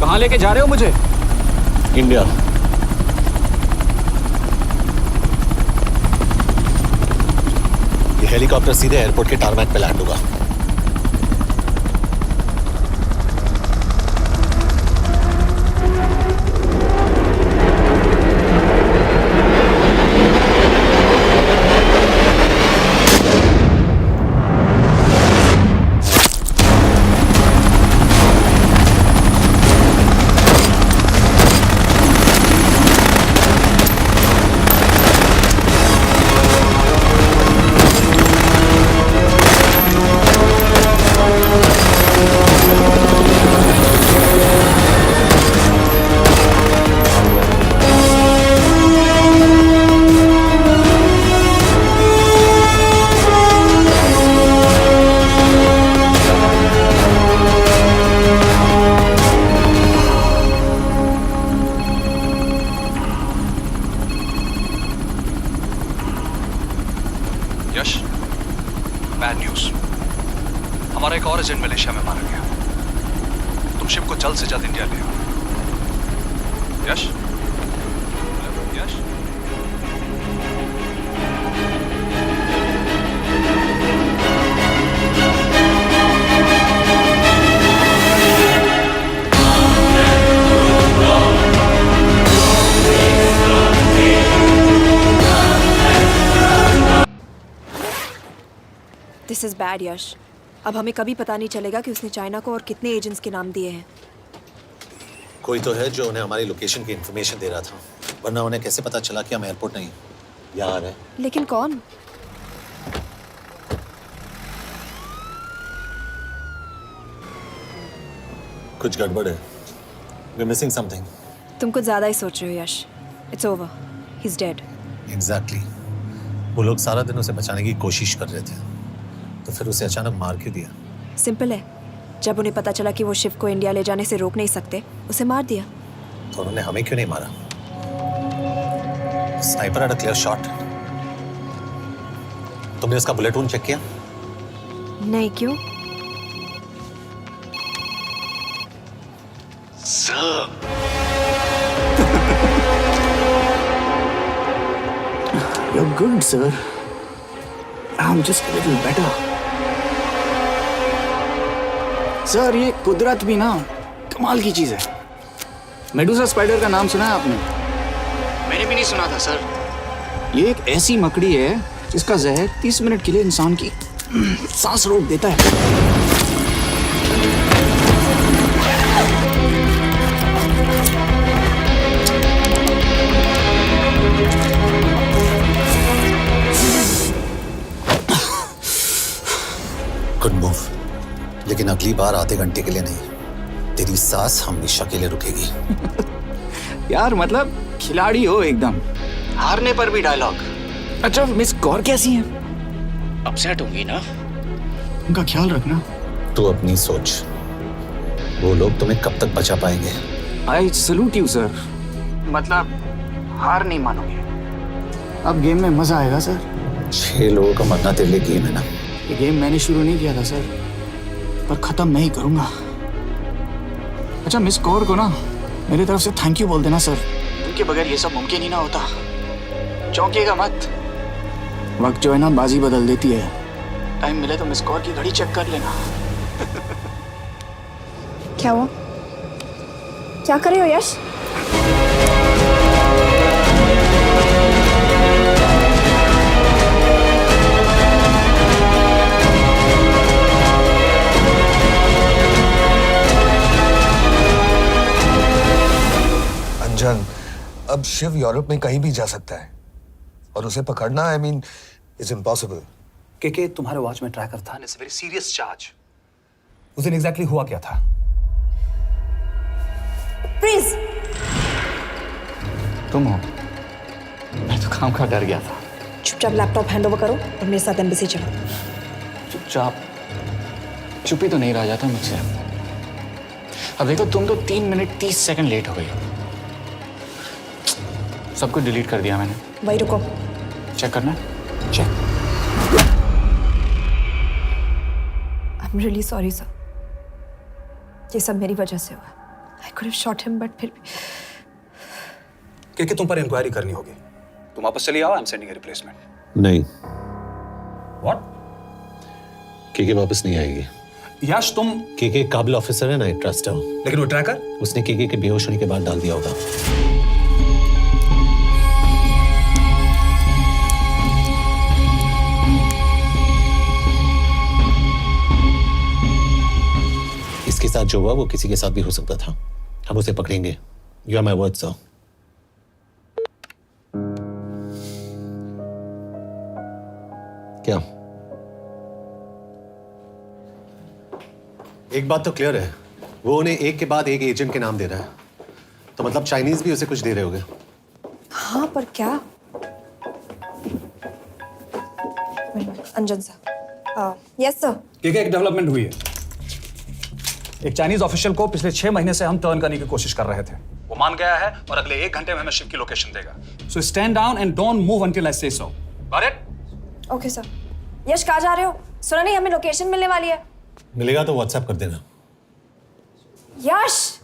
कहाँ लेके जा रहे हो मुझे? इंडिया। ये हेलीकॉप्टर सीधे एयरपोर्ट के टारमैक पे लैंड होगा। को जल्द से जल्द इंडिया ले आओ। यश, यश, दिस इज बैड यश। अब हमें कभी पता नहीं चलेगा कि उसने चाइना को और कितने एजेंट्स के नाम दिए हैं। कोई तो है जो उन्हें हमारी लोकेशन की इन्फॉर्मेशन दे रहा था, वरना उन्हें कैसे पता चला कि हम एयरपोर्ट नहीं यहाँ आ रहे हैं? लेकिन कौन? कुछ गड़बड़ है। We're missing something. तुम कुछ ज्यादा ही सोच रहे हो Yash. It's over, he is dead. Exactly. वो लोग सारा दिन उसे बचाने की कोशिश कर रहे थे, तो फिर उसे अचानक मार क्यों दिया? सिंपल है, जब उन्हें पता चला कि वो शिव को इंडिया ले जाने से रोक नहीं सकते, उसे मार दिया। तो उन्होंने हमें क्यों नहीं मारा? Sniper had a clear shot. तुमने उसका बुलेट वूंड चेक किया? नहीं, क्यों? You're good, sir. I'm just a little better. Sir, ये कुदरत भी ना कमाल की चीज है। मेडुसा स्पाइडर का नाम सुना है आपने? मैंने भी नहीं सुना था सर। ये एक ऐसी मकड़ी है जिसका जहर 30 मिनट के लिए इंसान की सांस रोक देता है। गुड मूव, लेकिन अगली बार आधे घंटे के लिए नहीं, तेरी सांस हमेशा के लिए रुकेगी। यार मतलब खिलाड़ी हो एकदम, हारने पर भी डायलॉग। अच्छा, मिस कौर कैसी हैं? अपसेट होंगी ना? उनका ख्याल रखना। तू अपनी सोच, वो लोग तुम्हें कब तक बचा पाएंगे? I salute you sir. मतलब हार नहीं मानोगे। अब गेम में मजा आएगा सर। 6 लोगों का मरना तेरे लिए गेम है ना? ये गेम मैंने शुरू नहीं किया था सर, पर खत्म नहीं करूंगा। अच्छा, मिस कौर को ना मेरी तरफ से थैंक यू बोल देना सर। उनके बगैर ये सब मुमकिन ही ना होता। चौंकिएगा मत, वक्त जो है ना बाजी बदल देती है। टाइम मिले तो मिस कौर की घड़ी चेक कर लेना। क्या हुआ? क्या कर रहे हो यश? अंजन, अब शिव यूरोप में कहीं भी जा सकता है और उसे पकड़ना, आई मीन, इज इम्पॉसिबल। के तुम्हारे वॉच में ट्रैकर था, इट्स वेरी सीरियस चार्ज। उस दिन एग्जैक्टली हुआ क्या था? प्लीज। तुम हो? मैं तो काम का डर गया था। चुपचाप लैपटॉप हैंड ओवर करो और मेरे साथ एम्बेसी चलो। चुपचाप? चुप ही तो नहीं रहा जाता मुझसे। अब देखो, तुम तो 3 मिनट 30 सेकंड लेट हो गई। सब कुछ डिलीट कर दिया मैंने। वही रुको, चेक करना? Check. I am really sorry sir, ये सब मेरी वजह से हुआ। I could have shot him, but फिर कि तुम पर इंक्वायरी करनी होगी। तुम वापस चली आओ, I am sending a replacement. नहीं। व्हाट? केके वापस नहीं आएगी। यश, तुम केके काबिल ऑफिसर है ना, आई ट्रस्ट है। लेकिन वो ट्रैकर उसने केके के बेहोश होने के बाद डाल दिया होगा। इसके साथ जो हुआ वो किसी के साथ भी हो सकता था। हम उसे पकड़ेंगे। You are my word sir. क्या? एक बात तो क्लियर है, वो उन्हें एक के बाद एक एजेंट के नाम दे रहा है, तो मतलब चाइनीज भी उसे कुछ दे रहे होंगे। हाँ, पर क्या? अंजन सर। Yes sir. एक डेवलपमेंट हुई है। एक चाइनीज ऑफिशियल को पिछले 6 महीने से हम टर्न करने की कोशिश कर रहे थे। वो मान गया है और अगले 1 घंटे में हमें शिव की लोकेशन देगा। So stand down and don't move until I say so. Got it? Okay sir. Yash, कहाँ जा रहे हो? सुना नहीं हमें लोकेशन मिलने वाली है। मिलेगा तो व्हाट्सएप कर देना। यश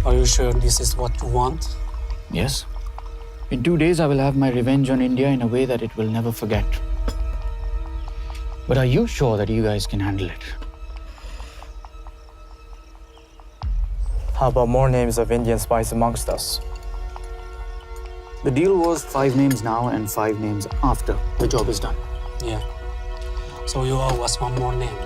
Are you sure this is what you want? Yes. In 2 days, I will have my revenge on India in a way that it will never forget. But are you sure that you guys can handle it? How about more names of Indian spies amongst us? The deal was 5 names now and 5 names after the job is done. Yeah. So you owe us one more name.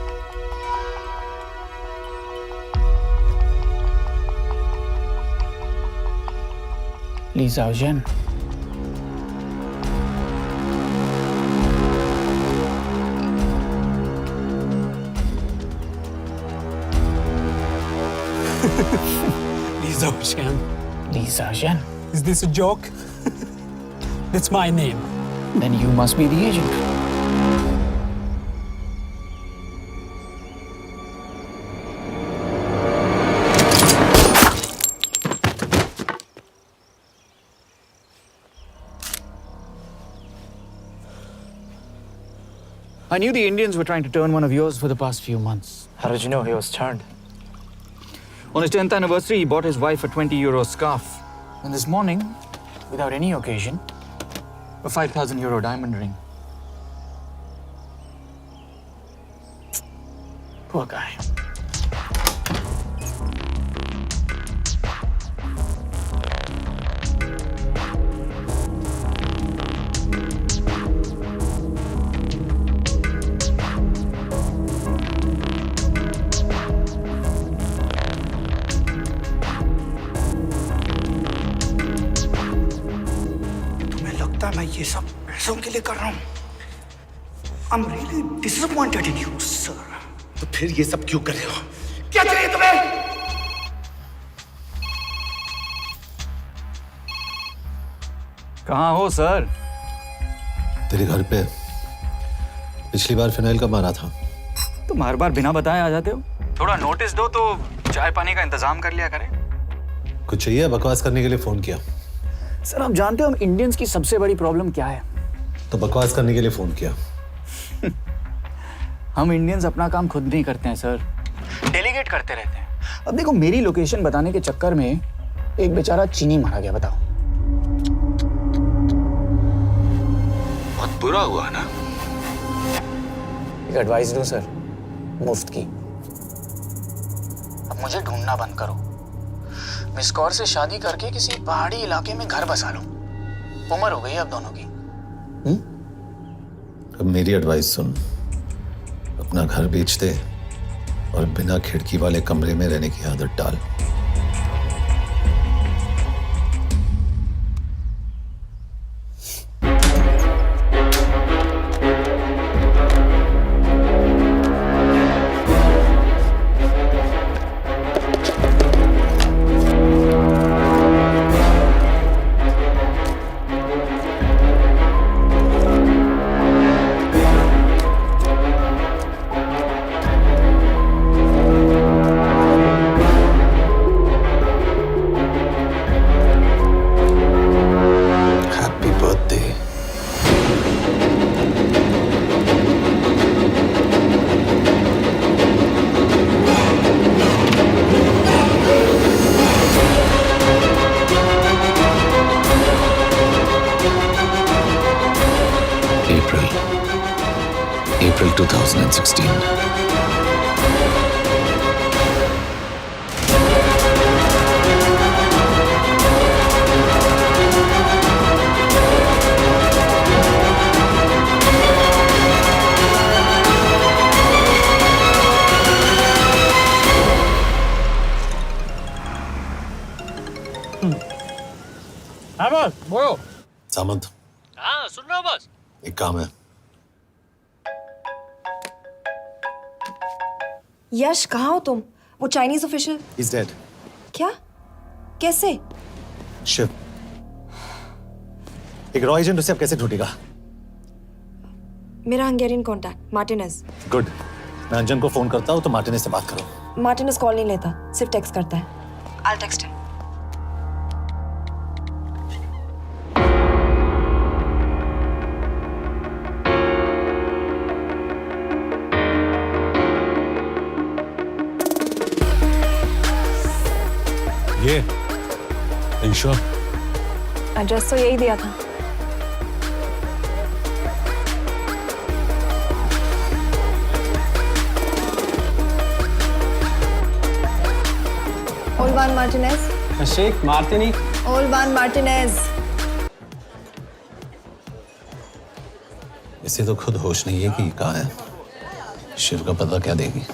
Li Xiaozhen. Li Xiaozhen. Li Xiaozhen. Is this a joke? That's my name. Then you must be the agent. I knew the Indians were trying to turn one of yours for the past few months. How did you know he was turned? On his 10th anniversary, he bought his wife a 20 euro scarf. And this morning, without any occasion, a 5,000 euro diamond ring. Poor guy. मैं ये सब पैसों के लिए कर रहा हूँ। I'm really disappointed in you, sir. तो फिर ये सब क्यों कर रहे हो? क्या चाहिए तुम्हें? कहाँ हो सर? तेरे घर पे पिछली बार फिनाइल कब मारा था? तुम हर बार बिना बताए आ जाते हो। थोड़ा नोटिस दो तो चाय पानी का इंतजाम कर लिया करें। कुछ चाहिए? बकवास करने के लिए फोन किया। सर आप जानते हो हम इंडियंस की सबसे बड़ी प्रॉब्लम क्या है? तो बकवास करने के लिए फोन किया। हम इंडियंस अपना काम खुद नहीं करते हैं सर, डेलीगेट करते रहते हैं। अब देखो मेरी लोकेशन बताने के चक्कर में एक बेचारा चीनी मारा गया, बताओ। बहुत बुरा हुआ ना? एक एडवाइस दूं सर, मुफ्त की। अब मुझे ढूंढना बंद करो। मिस कौर से शादी करके किसी पहाड़ी इलाके में घर बसा लो। उम्र हो गई अब दोनों की। अब मेरी एडवाइस सुन, अपना घर बेच दे और बिना खिड़की वाले कमरे में रहने की आदत डाल। April 2016. हाँ बॉस बोलो। सामंत, हाँ सुन रहा हूँ बॉस। एक काम है। यश कहाँ हो तुम? वो चाइनीज ऑफिशियल He's dead. क्या? कैसे? शिव, एक रॉ एजेंट उसे अब कैसे ढूंढेगा? मेरा हंगेरियन कॉन्टैक्ट मार्टिनेज। गुड, मैं अंजन को फोन करता हूँ तो मार्टिनेज से बात करो। मार्टिनेज कॉल नहीं लेता, सिर्फ टेक्स्ट करता है। I'll text him. ये sure? एड्रेस तो यही दिया था। Olvan Martinez. Sheikh Martini. Olvan Martinez. इसे तो खुद होश नहीं है कि कहाँ है। शिव का पता क्या देगी?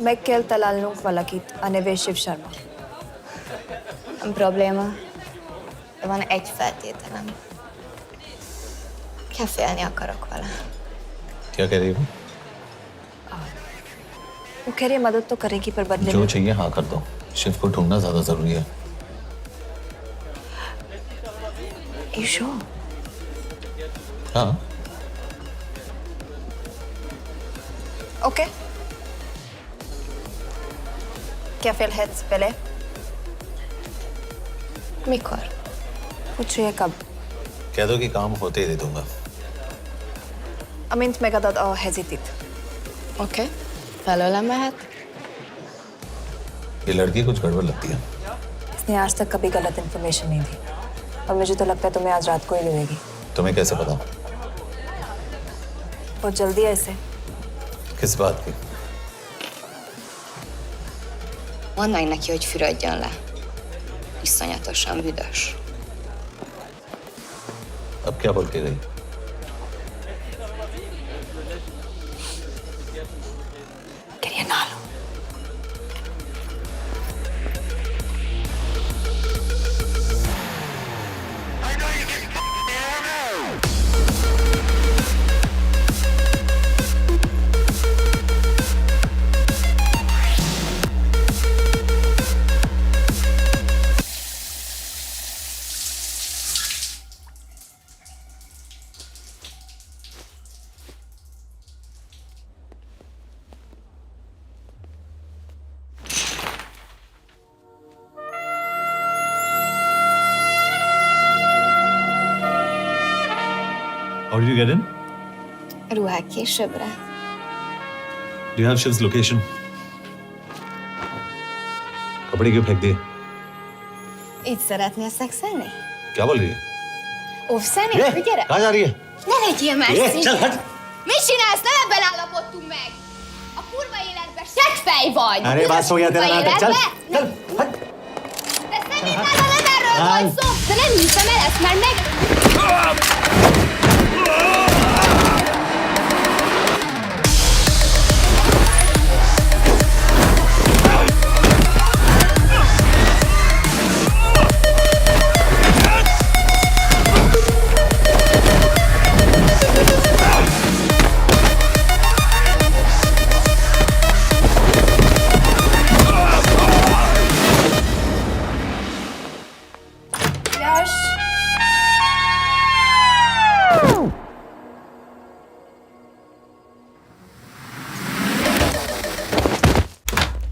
Mekkel talalnunk valakit, a neve Shiv Sharma. Nem probléma. De van egy feltételem. Kefélni akarok vele. क्या कह रही हो? वो कह रही है मदद तो करेगी पर बदले जो में। चाहिए हाँ कर दो। शिव को ढूंढना ज्यादा जरूरी है। You sure? हाँ। Okay. क्या félhetsz vele? Mikor? पूछ रही है कब? कह दो कि काम होते ही दे दूंगा। Amint megadod a hezitit. Oké. Felőlem mehet? ये लड़की कुछ गड़बड़ लगती है। इसने आज तक कभी गलत इन्फॉर्मेशन नहीं दी और मुझे तो लगता है तुम्हें आज रात को ही मिलेगी। तुम्हें कैसे पता? बहुत जल्दी है इसे। किस बात की? Mondd meg neki, hogy fürödjön le. Iszonyatosan büdös. अब क्या बोल के गई? Quería nalo. How did you get in? Ruhák későbbre. Do you have Shiv's location? कपड़े क्यों फेंक दिए? Így szeretnél szexelni? क्या बोल रही है? Óvszerni? ये, Gyere! कहाँ जा रही है? Ne legyél már ये, szín! चल हट! Mit csinálsz? Nem ebben állapodtunk meg! A kurva életben seggfej vagy! अरे बात हो गया तेरा नाटक, चल! चल हट! De szerintem nem erről van szó! De nem hiszem el ezt, mert meg... यश!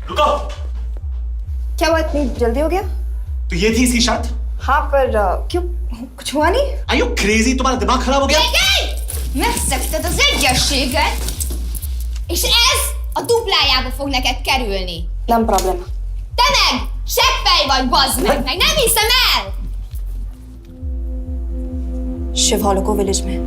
रुको! क्या हुआ इतनी जल्दी हो गया? तो ये थी इसकी शर्त? हाँ पर क्यों कुछ हुआ नहीं? Are you crazy? तुम्हारा दिमाग खराब हो गया? Megszegted az egyességet, és ez a duplájába fog neked kerülni. Nem probléma. Te meg seggfej vagy, bazd meg nem hiszem el! Shiv हॉलोको विलेज में।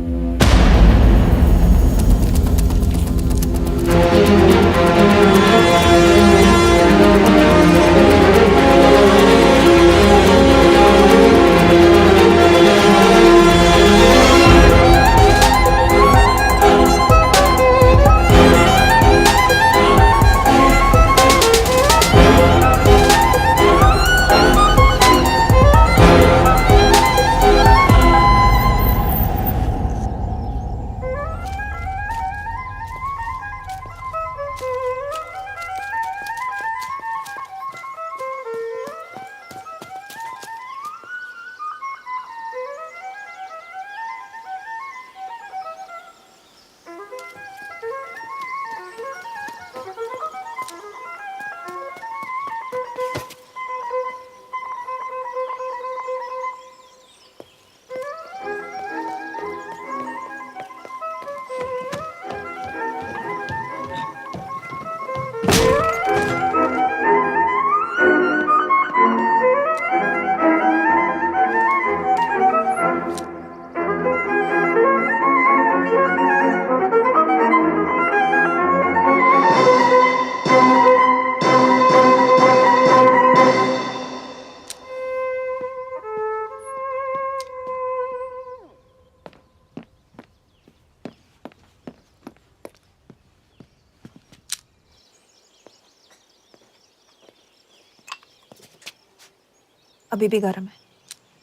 अभी भी गर्म है,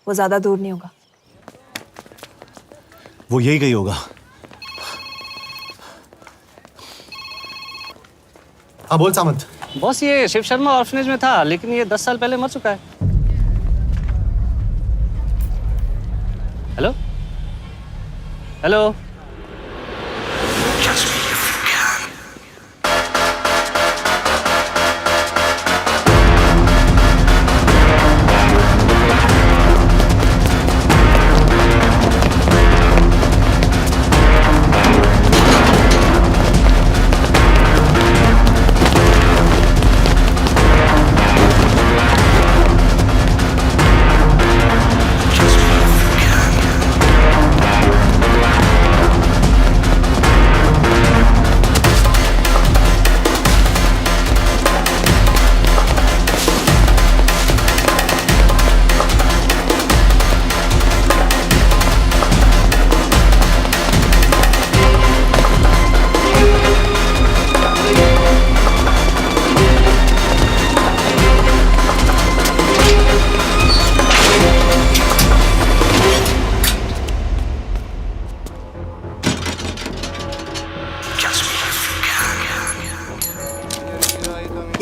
वो ज्यादा दूर नहीं होगा। वो यही गई होगा। हाँ बोल सामंत। बॉस ये शिव शर्मा ऑर्फनेज में था, लेकिन ये 10 साल पहले मर चुका है। Hello hello.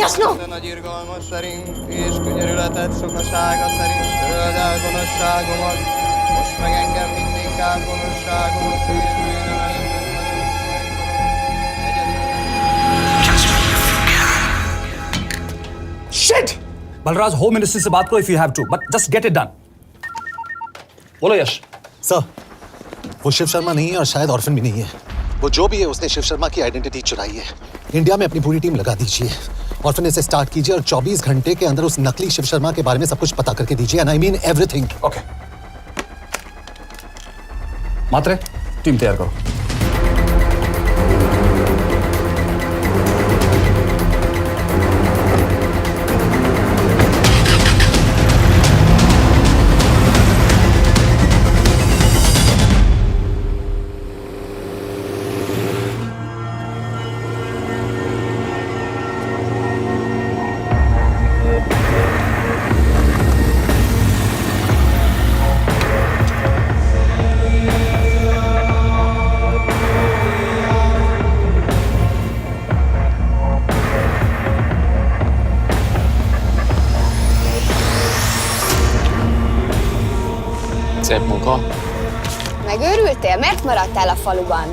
Jasno! Nagyirgalmas szerint és könyörületet sokasága szerint töröld el gonoszságomat, most meg engem mindinkább gonoszságomat Shit! Balraj home ministry से बात करो if you have to, but just get it done. बोलो यश। सर, वो शिव शर्मा नहीं है और शायद ऑर्फन भी नहीं है। वो जो भी है उसने शिव शर्मा की आइडेंटिटी चुराई है। इंडिया में अपनी पूरी टीम लगा दीजिए, ऑर्फनेज से स्टार्ट कीजिए और 24 घंटे के अंदर उस नकली शिव शर्मा के बारे में सब कुछ पता करके दीजिए। And I mean everything. Okay. Matre, team तैयार करो। Szép munka. Megőrültél? Miért maradtál a faluban?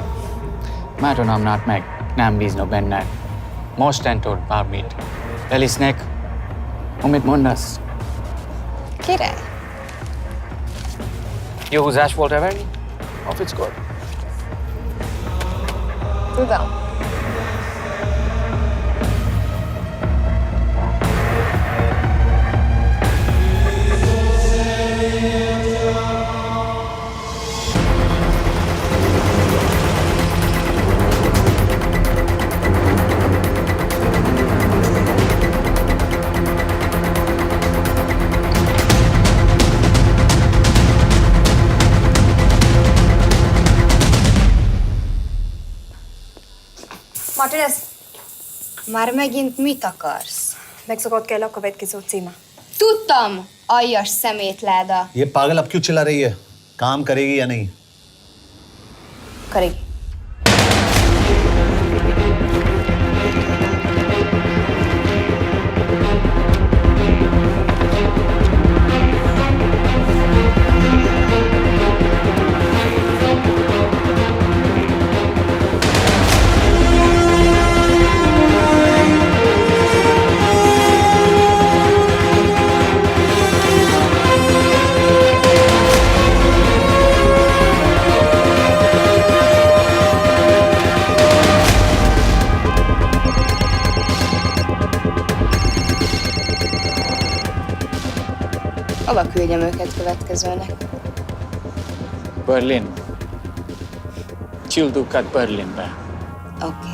Mátonám nát meg, nem bíznak benned. Mostantól bármit. Elisnek, amit mondasz. Király. Jó húzás volt-e verni? A fickor? Tudom. Martinez, Már megint mit akarsz? megszokott kell a következő címe. Tudtam, aljas szemétláda. ये पागल अब क्यों चिल्ला रही है? काम करेगी या नहीं? करेगी। Hova küldjem őket következőnek? Berlin. Küldőket Berlinbe. Oké.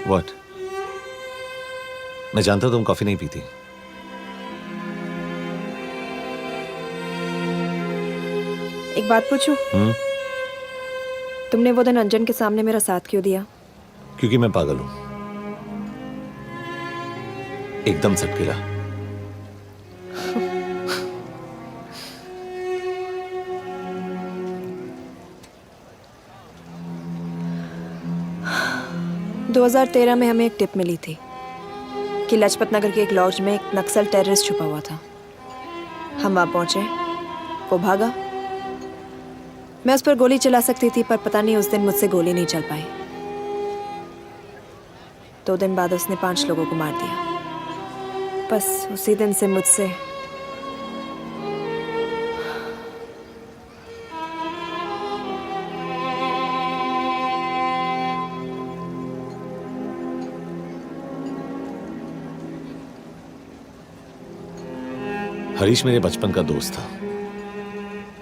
What? मैं जानता हूं तुम कॉफी नहीं पीती। एक बात पूछूं? तुमने वो दिन अंजन के सामने मेरा साथ क्यों दिया? क्योंकि मैं पागल हूं, एकदम सटकेला। – 2013 में हमें एक टिप मिली थी कि लाजपत नगर के एक लॉज में एक नक्सल टेररिस्ट छुपा हुआ था। हम वहां पहुंचे, वो भागा। मैं उस पर गोली चला सकती थी, पर पता नहीं उस दिन मुझसे गोली नहीं चल पाई। 2 दिन बाद उसने 5 लोगों को मार दिया। बस उसी दिन से मुझसे हरीश मेरे बचपन का दोस्त था।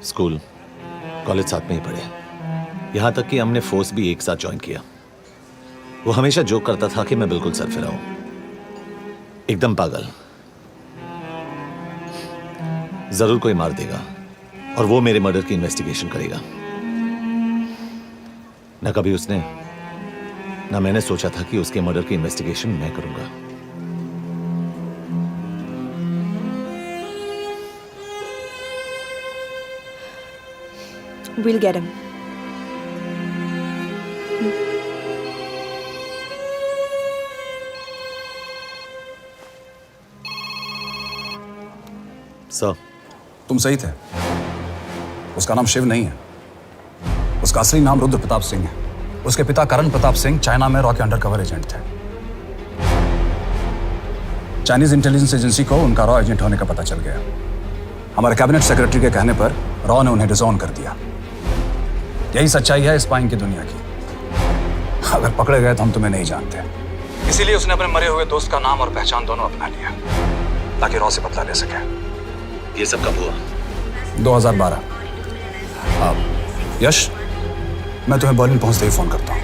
स्कूल कॉलेज साथ में ही पढ़े, यहां तक कि हमने फोर्स भी एक साथ ज्वाइन किया। वो हमेशा जोक करता था कि मैं बिल्कुल सरफिरा हूं, एकदम पागल। जरूर कोई मार देगा और वो मेरे मर्डर की इन्वेस्टिगेशन करेगा। ना कभी उसने, ना मैंने सोचा था कि उसके मर्डर की इन्वेस्टिगेशन मैं करूंगा। We'll get him. सर, तुम सही थे। उसका नाम शिव नहीं है, उसका असली नाम रुद्र प्रताप सिंह है। उसके पिता करण प्रताप सिंह चाइना में रॉ के अंडरकवर एजेंट थे। चाइनीज इंटेलिजेंस एजेंसी को उनका रॉ एजेंट होने का पता चल गया। हमारे कैबिनेट सेक्रेटरी के कहने पर रॉ ने उन्हें डिसऑन कर दिया। यही सच्चाई है स्पाइंग की दुनिया की। अगर पकड़े गए तो हम तुम्हें नहीं जानते, इसीलिए उसने अपने मरे हुए दोस्त का नाम और पहचान दोनों अपना लिया ताकि रॉ से बदला ले सके। ये सब कब हुआ? 2012। अब यश, मैं तुम्हें बर्लिन पहुंचते ही फोन करता हूँ।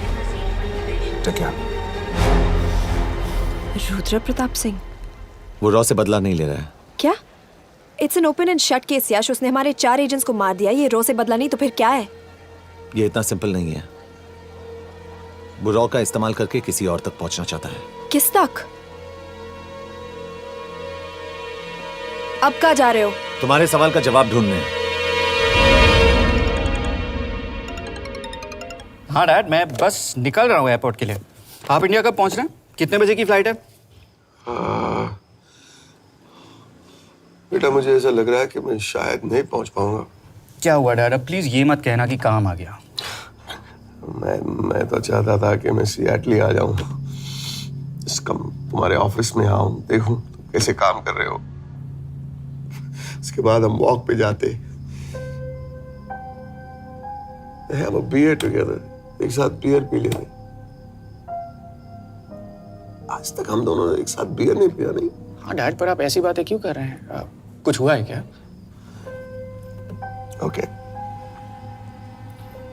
ठीक है। रुद्र प्रताप सिंह वो रॉ से बदला नहीं ले रहा है। क्या? It's an open and shut case Yash. उसने हमारे 4 एजेंट्स को मार दिया। ये रॉ से बदला नहीं तो फिर क्या है? ये इतना सिंपल नहीं है। वो रॉ का इस्तेमाल करके किसी और तक पहुंचना चाहता है। किस तक? अब कहाँ जा रहे हो? तुम्हारे सवाल का जवाब ढूंढने। हाँ डैड, मैं बस निकल रहा हूँ एयरपोर्ट के लिए। आप इंडिया कब पहुंच रहे हैं? कितने बजे की फ्लाइट है? बेटा, मुझे ऐसा लग रहा है कि मैं शायद नहीं पहुंच पाऊंगा। क्या हुआ डैड? अब प्लीज ये मत कहना कि काम आ गया। मैं तो चाहता था कि मैं सियाटल ही आ जाऊं, तुम्हारे ऑफिस में आऊं, देखूं तुम कैसे काम कर रहे हो। उसके बाद हम वॉक पे जाते, have a beer together, एक साथ बियर पी लेते। आज तक हम दोनों ने एक साथ बियर नहीं पिया। नहीं। हाँ डैड, पर आप ऐसी बातें क्यों कर रहे हैं? कुछ हुआ है क्या? ओके,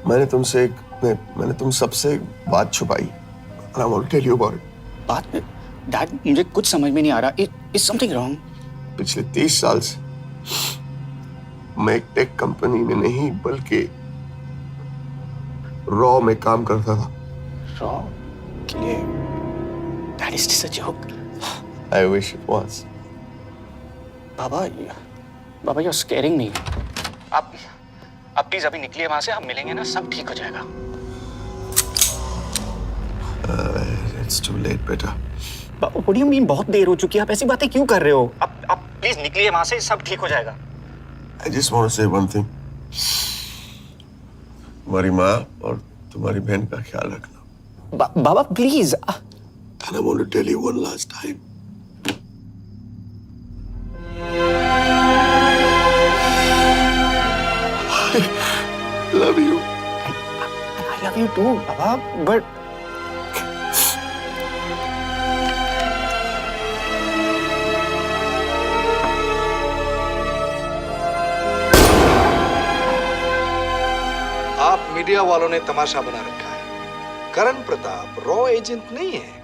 मैंने तुम सबसे एक बात छुपाई। I want to tell you about it. बात में डैड, मुझे कुछ समझ में नहीं आ रहा। Is something wrong? पिछले 30 साल से मैं एक टेक कंपनी में नहीं बल्कि रॉ में काम करता था। रॉ के लिए? Dad, is this a joke? I wish it was. Baba, you're scaring me. आप प्लीज अभी निकलिए वहां से, हम मिलेंगे ना, सब ठीक हो जाएगा। It's too late, बेटा। What do you mean बहुत देर हो चुकी है? आप ऐसी बातें क्यों कर रहे हो? आप प्लीज निकलिए वहां से, सब ठीक हो जाएगा। I just want to say one thing. तुम्हारी माँ और तुम्हारी बहन का ख्याल रखना। बाबा please. And I want to tell you one last time. I love you. I love you too, Baba, but आप मीडिया वालों ने तमाशा बना रखा है। करण प्रताप रॉ एजेंट नहीं है।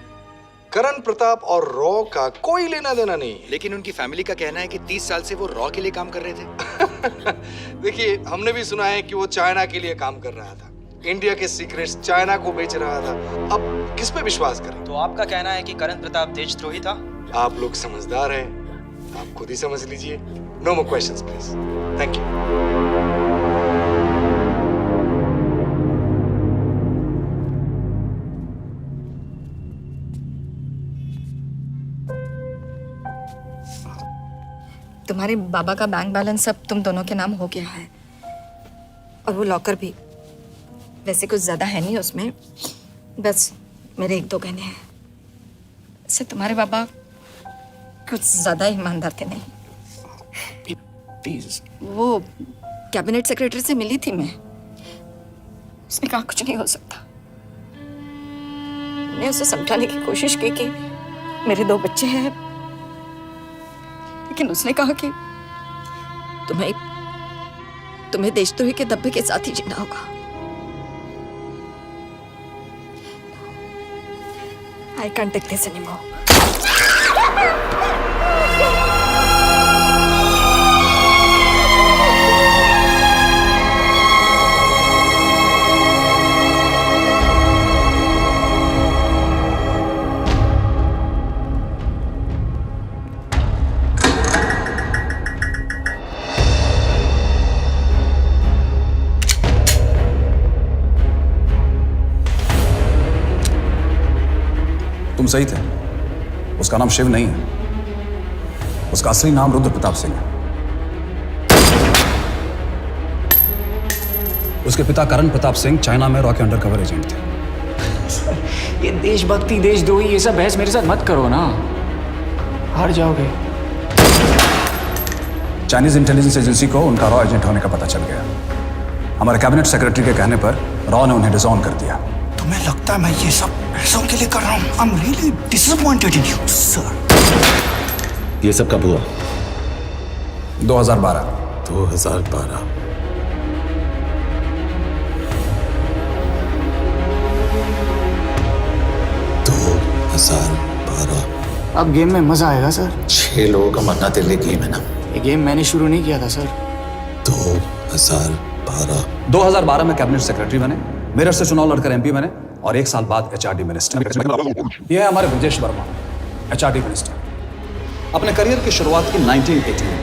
करण प्रताप और रॉ का कोई लेना देना नहीं है। लेकिन उनकी फैमिली का कहना है कि 30 साल से वो रॉ के लिए काम कर रहे थे। देखिए, हमने भी सुना है कि वो चाइना के लिए काम कर रहा था, इंडिया के सीक्रेट्स चाइना को बेच रहा था। अब किस पे विश्वास करें? तो आपका कहना है कि करण प्रताप देशद्रोही था? आप लोग समझदार हैं, आप खुद ही समझ लीजिए। No more questions please. Thank you. तुम्हारे बाबा का बैंक बैलेंस अब तुम दोनों के नाम हो गया है, और वो लॉकर भी। वैसे कुछ ज्यादा है नहीं उसमें, बस मेरे 1-2 गहने हैं। वैसे तुम्हारे बाबा कुछ ज्यादा ईमानदार थे नहीं। प्लीज। वो कैबिनेट सेक्रेटरी से मिली थी मैं, उसने कहा कुछ नहीं हो सकता। मैंने उसे समझाने की कोशिश की कि मेरे 2 बच्चे हैं, लेकिन उसने कहा कि तुम्हें देशद्रोही के दब्बे के साथ ही जीना होगा। I can't take this anymore. तुम सही थे, उसका नाम शिव नहीं है, उसका असली नाम रुद्र प्रताप सिंह है। उसके पिता करण प्रताप सिंह चाइना में रॉ के अंडरकवर एजेंट थे। ये देशभक्ति देशद्रोही ये सब बहस मेरे साथ मत करो ना, हार जाओगे। चाइनीज इंटेलिजेंस एजेंसी को उनका रॉ एजेंट होने का पता चल गया। हमारे कैबिनेट सेक्रेटरी के कहने पर रॉ ने उन्हें डिसऑन कर दिया। तुम्हें लगता है मैं ये सब पैसों के लिए कर रहा हूँ? I'm really disappointed in you, sir. ये सब कब हुआ? 2012। 2012। अब गेम में मजा आएगा सर। 6 लोगों का मरना तेरे लिए गेम है ना? ये गेम मैंने शुरू नहीं किया था सर। 2012 में कैबिनेट सेक्रेटरी बने, मेरठ से चुनाव लड़कर एमपी बने, और 1 साल बाद एचआरडी मिनिस्टर। यह है हमारे ब्रजेश वर्मा, एचआरडी मिनिस्टर। अपने करियर की शुरुआत की 1980 में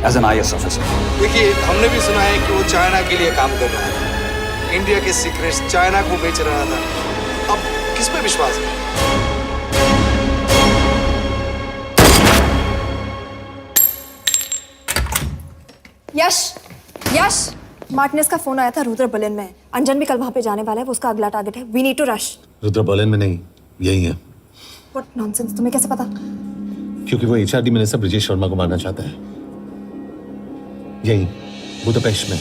एज एन IAS ऑफिसर। देखिए, हमने भी सुना है कि वो चाइना के लिए काम कर रहा था, इंडिया के सीक्रेट्स चाइना को बेच रहा था। अब किस पे विश्वास करें? यश, मार्टिनेस का फोन आया था रुद्र बर्लिन में। अंजन भी कल वहां पे जाने वाला है, वो उसका अगला टारगेट है। We need to rush. Rudra Berlin में नहीं, यही है। व्हाट नॉनसेंस, तुम्हें कैसे पता? क्योंकि वो एचआरडी मिनिस्टर ब्रजेश शर्मा को मारना चाहता है, यही बुदापेस्ट में।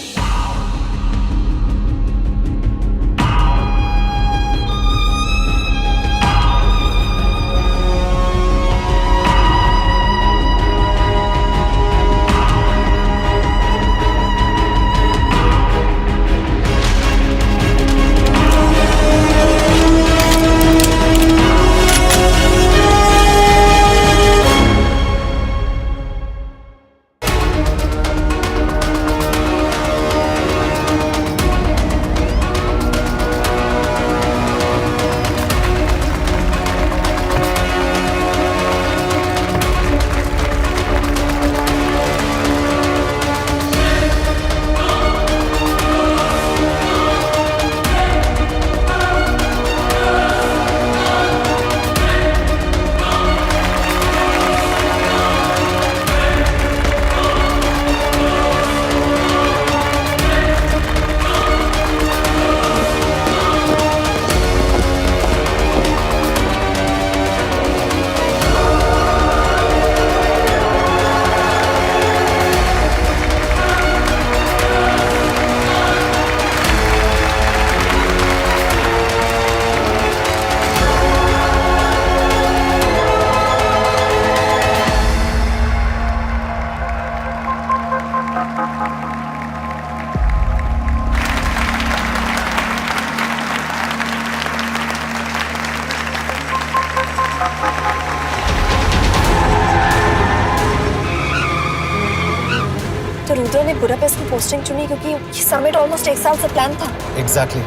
बुडापेस्ट की पोस्टिंग चुनी क्योंकि ये समिट ऑलमोस्ट 1 साल से प्लान था। एग्जैक्टली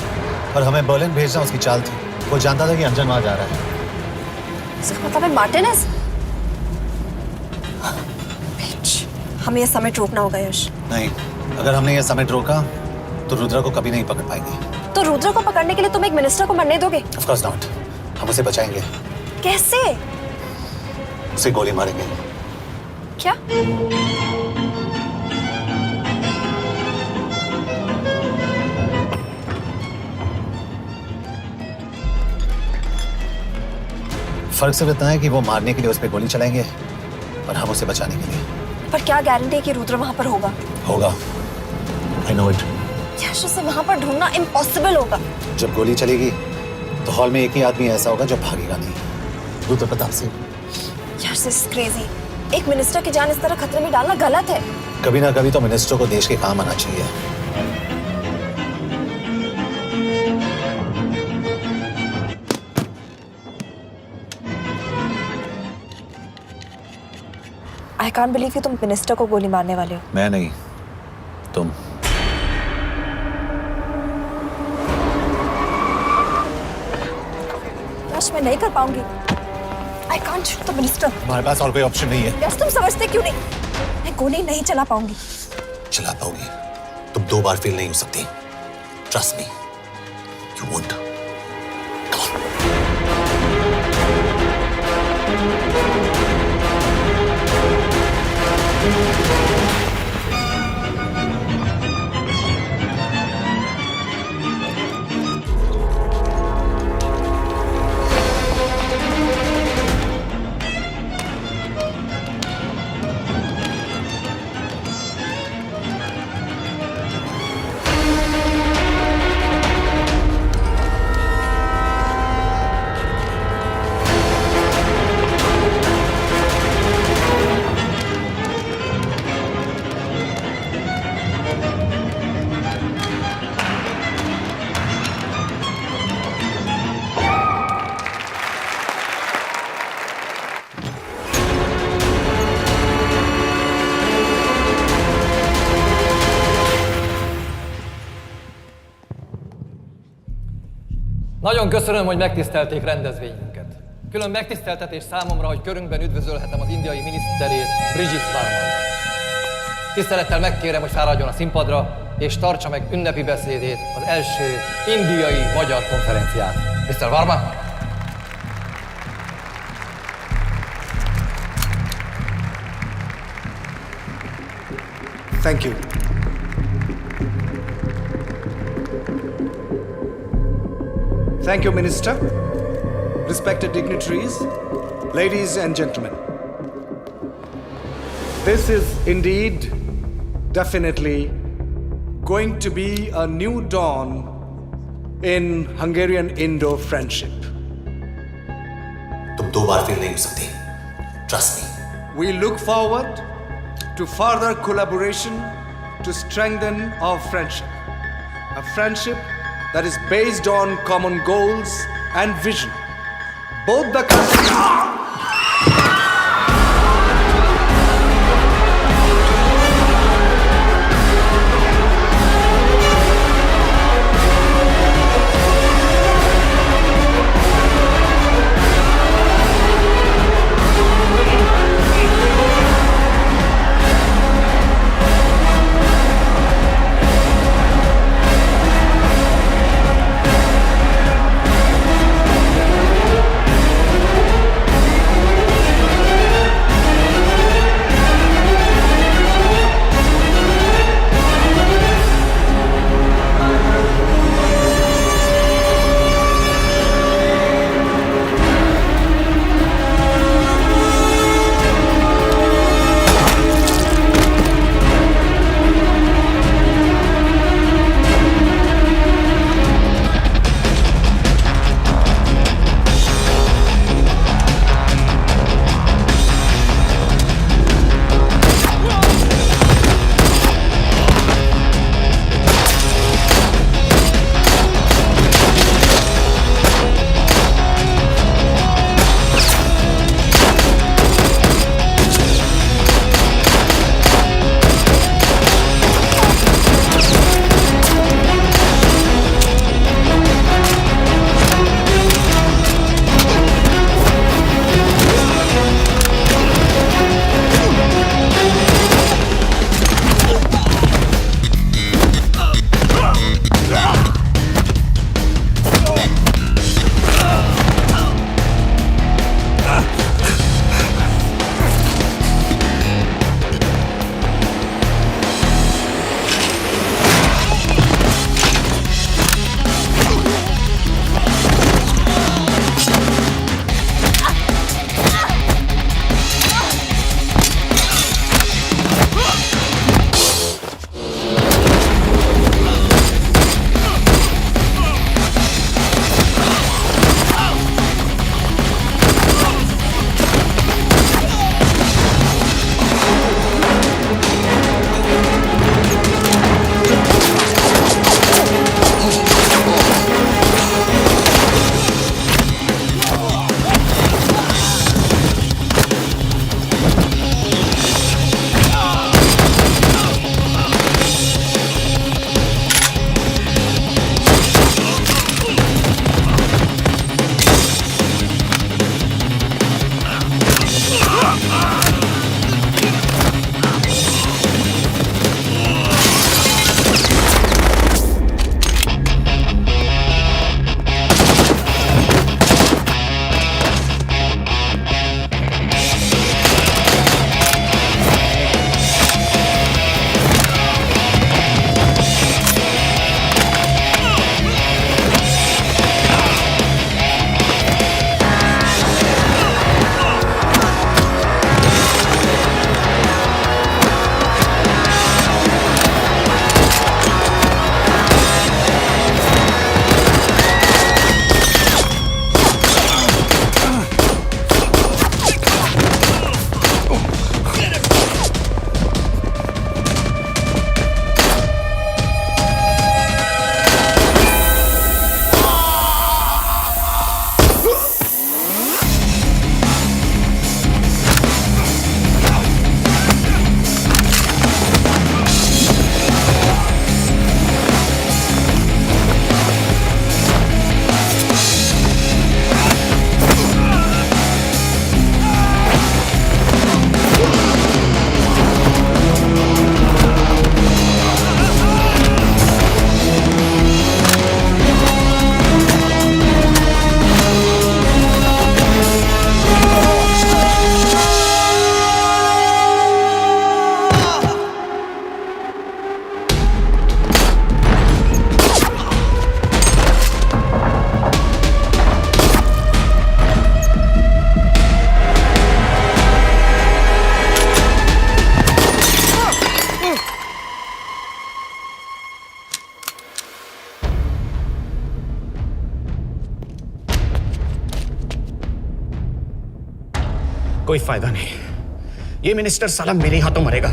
और हमें बर्लिन भेजना उसकी चाल थी। वो जानता था कि अंजन वहां जा रहा है। इसका मतलब है मार्टिनेज। हमें ये समिट रोकना होगा यश। नहीं, अगर हमने ये समिट रोका तो रुद्रा को कभी नहीं पकड़ पाएंगे। तो रुद्रा को पकड़ने के लिए तुम एक मिनिस्टर को मरने दोगे? Of course not. हम उसे बचाएंगे। कैसे? उसे गोली मारेंगे। क्या? फर्क सिर्फ इतना है कि वो मारने के लिए उस पर गोली चलाएंगे और हम उसे बचाने के लिए। पर क्या गारंटी है कि रुद्र वहां पर होगा? होगा। I know it. यश, उसे वहां पर ढूंढना इम्पॉसिबल होगा। जब गोली चलेगी तो हॉल में एक ही आदमी ऐसा होगा जो भागेगा नहीं। रुद्र प्रताप सिंह। यश, दिस इज क्रेजी। एक मिनिस्टर की जान इस तरह खतरे में डालना गलत है। कभी ना कभी तो मिनिस्टर को देश के काम आना चाहिए। आई कांट बिलीव कि तुम मिनिस्टर को गोली मारने वाले हो। मैं नहीं, तुम। यश, मैं नहीं कर पाऊंगी। I can't shoot the minister. हमारे पास और कोई ऑप्शन नहीं है। यश, तुम समझते क्यों नहीं? मैं गोली नहीं चला पाऊंगी। चला पाओगी। तुम 2 बार फेल नहीं हो सकती। Trust me, you won't. Nagyon köszönöm, hogy megtisztelték rendezvényünket. Külön megtiszteltetés számomra, hogy körünkben üdvözölhetem az indiai miniszterét, Brigitte Varman. Tisztelettel megkérem, hogy fáradjon a színpadra, és tartsa meg ünnepi beszédét az első indiai-magyar konferenciát. Mr. Varman! Thank you. Thank you, Minister. Respected dignitaries, ladies and gentlemen. This is indeed, definitely, going to be a new dawn in Hungarian-Indo friendship. तुम 2 बार फेल नहीं हो सकती। Trust me. We look forward to further collaboration to strengthen our friendship. A friendship that is based on common goals and vision. Both the countries... कोई फायदा नहीं। ये मिनिस्टर साला मेरे हाथों मरेगा।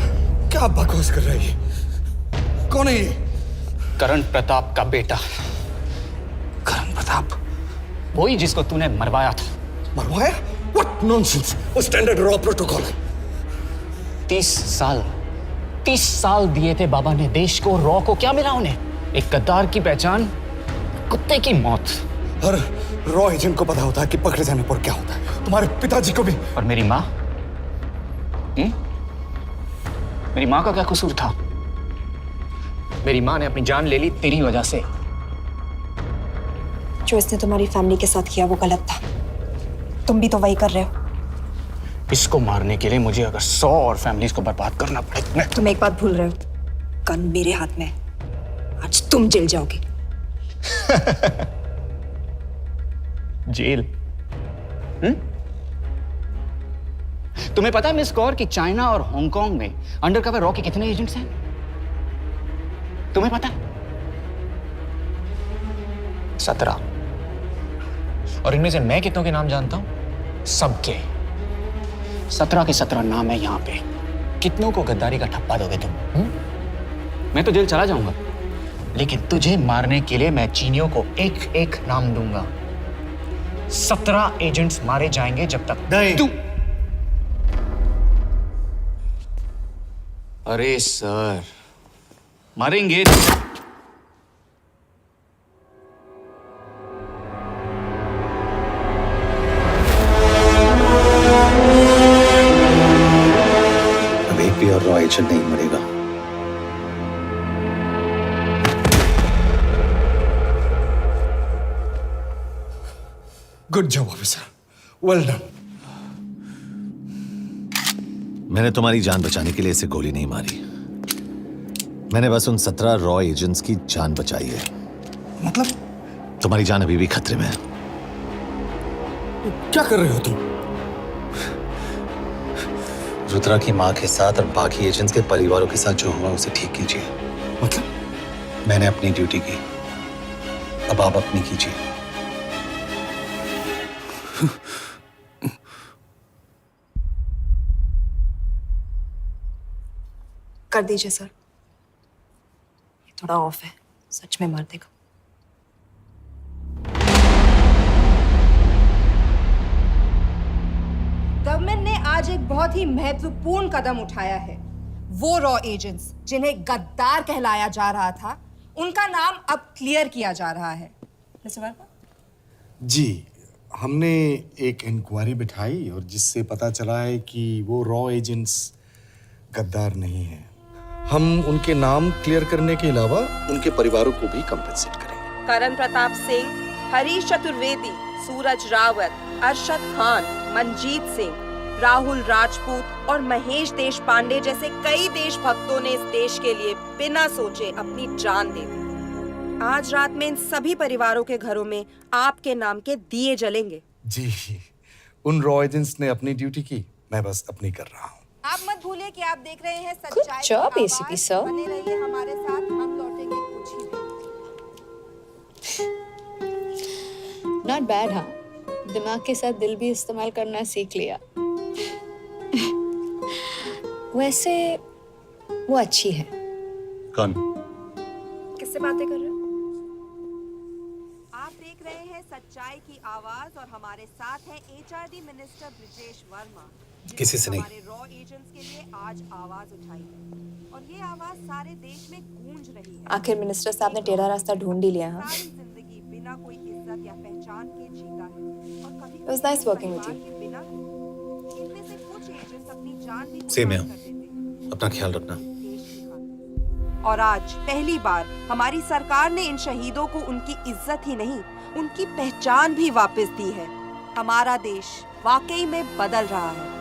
क्या बकवास कर रहा है ये? कौन है ये? करण प्रताप का बेटा। करण प्रताप? वही जिसको तूने मरवाया था। मरवाया? What nonsense! वो स्टैंडर्ड रॉ प्रोटोकॉल है। 30 साल दिए थे बाबा ने देश को। रॉ को क्या मिला उन्हें? एक गद्दार की पहचान, कुत्ते की मौत। हर रॉ एजेंट को पता होता है कि पकड़े जाने पर क्या होता है। तुम्हारे पिताजी को भी। और मेरी माँ? मेरी माँ का क्या कसूर था? मेरी माँ ने अपनी जान ले ली तेरी वजह से। जो इसने तुम्हारी फैमिली के साथ किया वो गलत था। तुम भी तो वही कर रहे हो। इसको मारने के लिए मुझे अगर 100 और फैमिलीज को बर्बाद करना पड़े। तुम एक बात भूल रहे हो, गन मेरे हाथ में। आज तुम जेल जाओगे। जेल? तुम्हें पता है मिस कौर कि चाइना और हांगकांग में अंडरकवर रॉ के कितने एजेंट्स हैं? तुम्हें पता है? 17। और इनमें से मैं कितनों के नाम जानता हूं? सबके। 17 के 17 नाम है यहां पे। कितनों को गद्दारी का ठप्पा दोगे तुम? मैं तो जेल चला जाऊंगा, लेकिन तुझे मारने के लिए मैं चीनियों को एक एक नाम दूंगा। 17 एजेंट्स मारे जाएंगे जब तक तू। अरे सर, मारेंगे। अब एक भी और रॉ एजेंट नहीं मरेगा। Good job officer, well done. मैंने तुम्हारी जान बचाने के लिए इसे गोली नहीं मारी। मैंने बस उन 17 रॉ एजेंट्स की जान बचाई है। मतलब? तुम्हारी जान अभी भी खतरे में है। क्या कर रहे हो तुम? रुद्रा की माँ के साथ और बाकी एजेंट्स के परिवारों के साथ जो हुआ उसे ठीक कीजिए। मतलब? मैंने अपनी ड्यूटी की, अब आप अपनी कीजिए। कर दीजिए सर, ये थोड़ा ऑफ है, सच में मार देगा। गवर्नमेंट ने आज एक बहुत ही महत्वपूर्ण कदम उठाया है। वो रॉ एजेंट्स जिन्हें गद्दार कहलाया जा रहा था, उनका नाम अब क्लियर किया जा रहा है। जी, हमने एक इंक्वायरी बिठाई और जिससे पता चला है कि वो रॉ एजेंट्स गद्दार नहीं हैं। हम उनके नाम क्लियर करने के अलावा उनके परिवारों को भी कंपेंसेट करेंगे। करण प्रताप सिंह, हरीश चतुर्वेदी, सूरज रावत, अरशद खान, मनजीत सिंह, राहुल राजपूत और महेश देशपांडे जैसे कई देशभक्तों ने इस देश के लिए बिना सोचे अपनी जान दे दी। आज रात में इन सभी परिवारों के घरों में आपके नाम के दिए जलेंगे। जी, उन रॉ एजेंट्स ने अपनी ड्यूटी की, मैं बस अपनी कर रहा हूँ। आप मत भूलिए कि आप देख रहे हैं सच्चाई की job, आवाज। ACP sir. बने रहिए हमारे साथ, हम लौटेंगे कुछ ही देर। Not bad. हाँ, दिमाग के साथ दिल भी इस्तेमाल करना सीख लिया। वैसे वो अच्छी है। कौन? किससे बातें कर रहे हो? आप देख रहे हैं सच्चाई की आवाज और हमारे साथ है HRD मिनिस्टर ब्रिजेश वर्मा। किसी से नहीं। हमारे रॉ एजेंट्स के लिए आज आवाज उठाई है और ये आवाज सारे देश में गूंज रही है। आखिर मिनिस्टर साहब ने टेढ़ा रास्ता ढूंढ ही लिया। हाँ, सारी जिंदगी बिना कोई इज्जत या पहचान के जीता है और कभी It was nice working with you. बिना इनमें से कुछ एजेंट्स अपनी जान भी सेम है। कुर्बान कर देते हैं। अपना ख्याल रखना। और आज पहली बार हमारी सरकार ने इन शहीदों को उनकी इज्जत ही नहीं, उनकी पहचान भी वापस दी है। हमारा देश वाकई में बदल रहा है।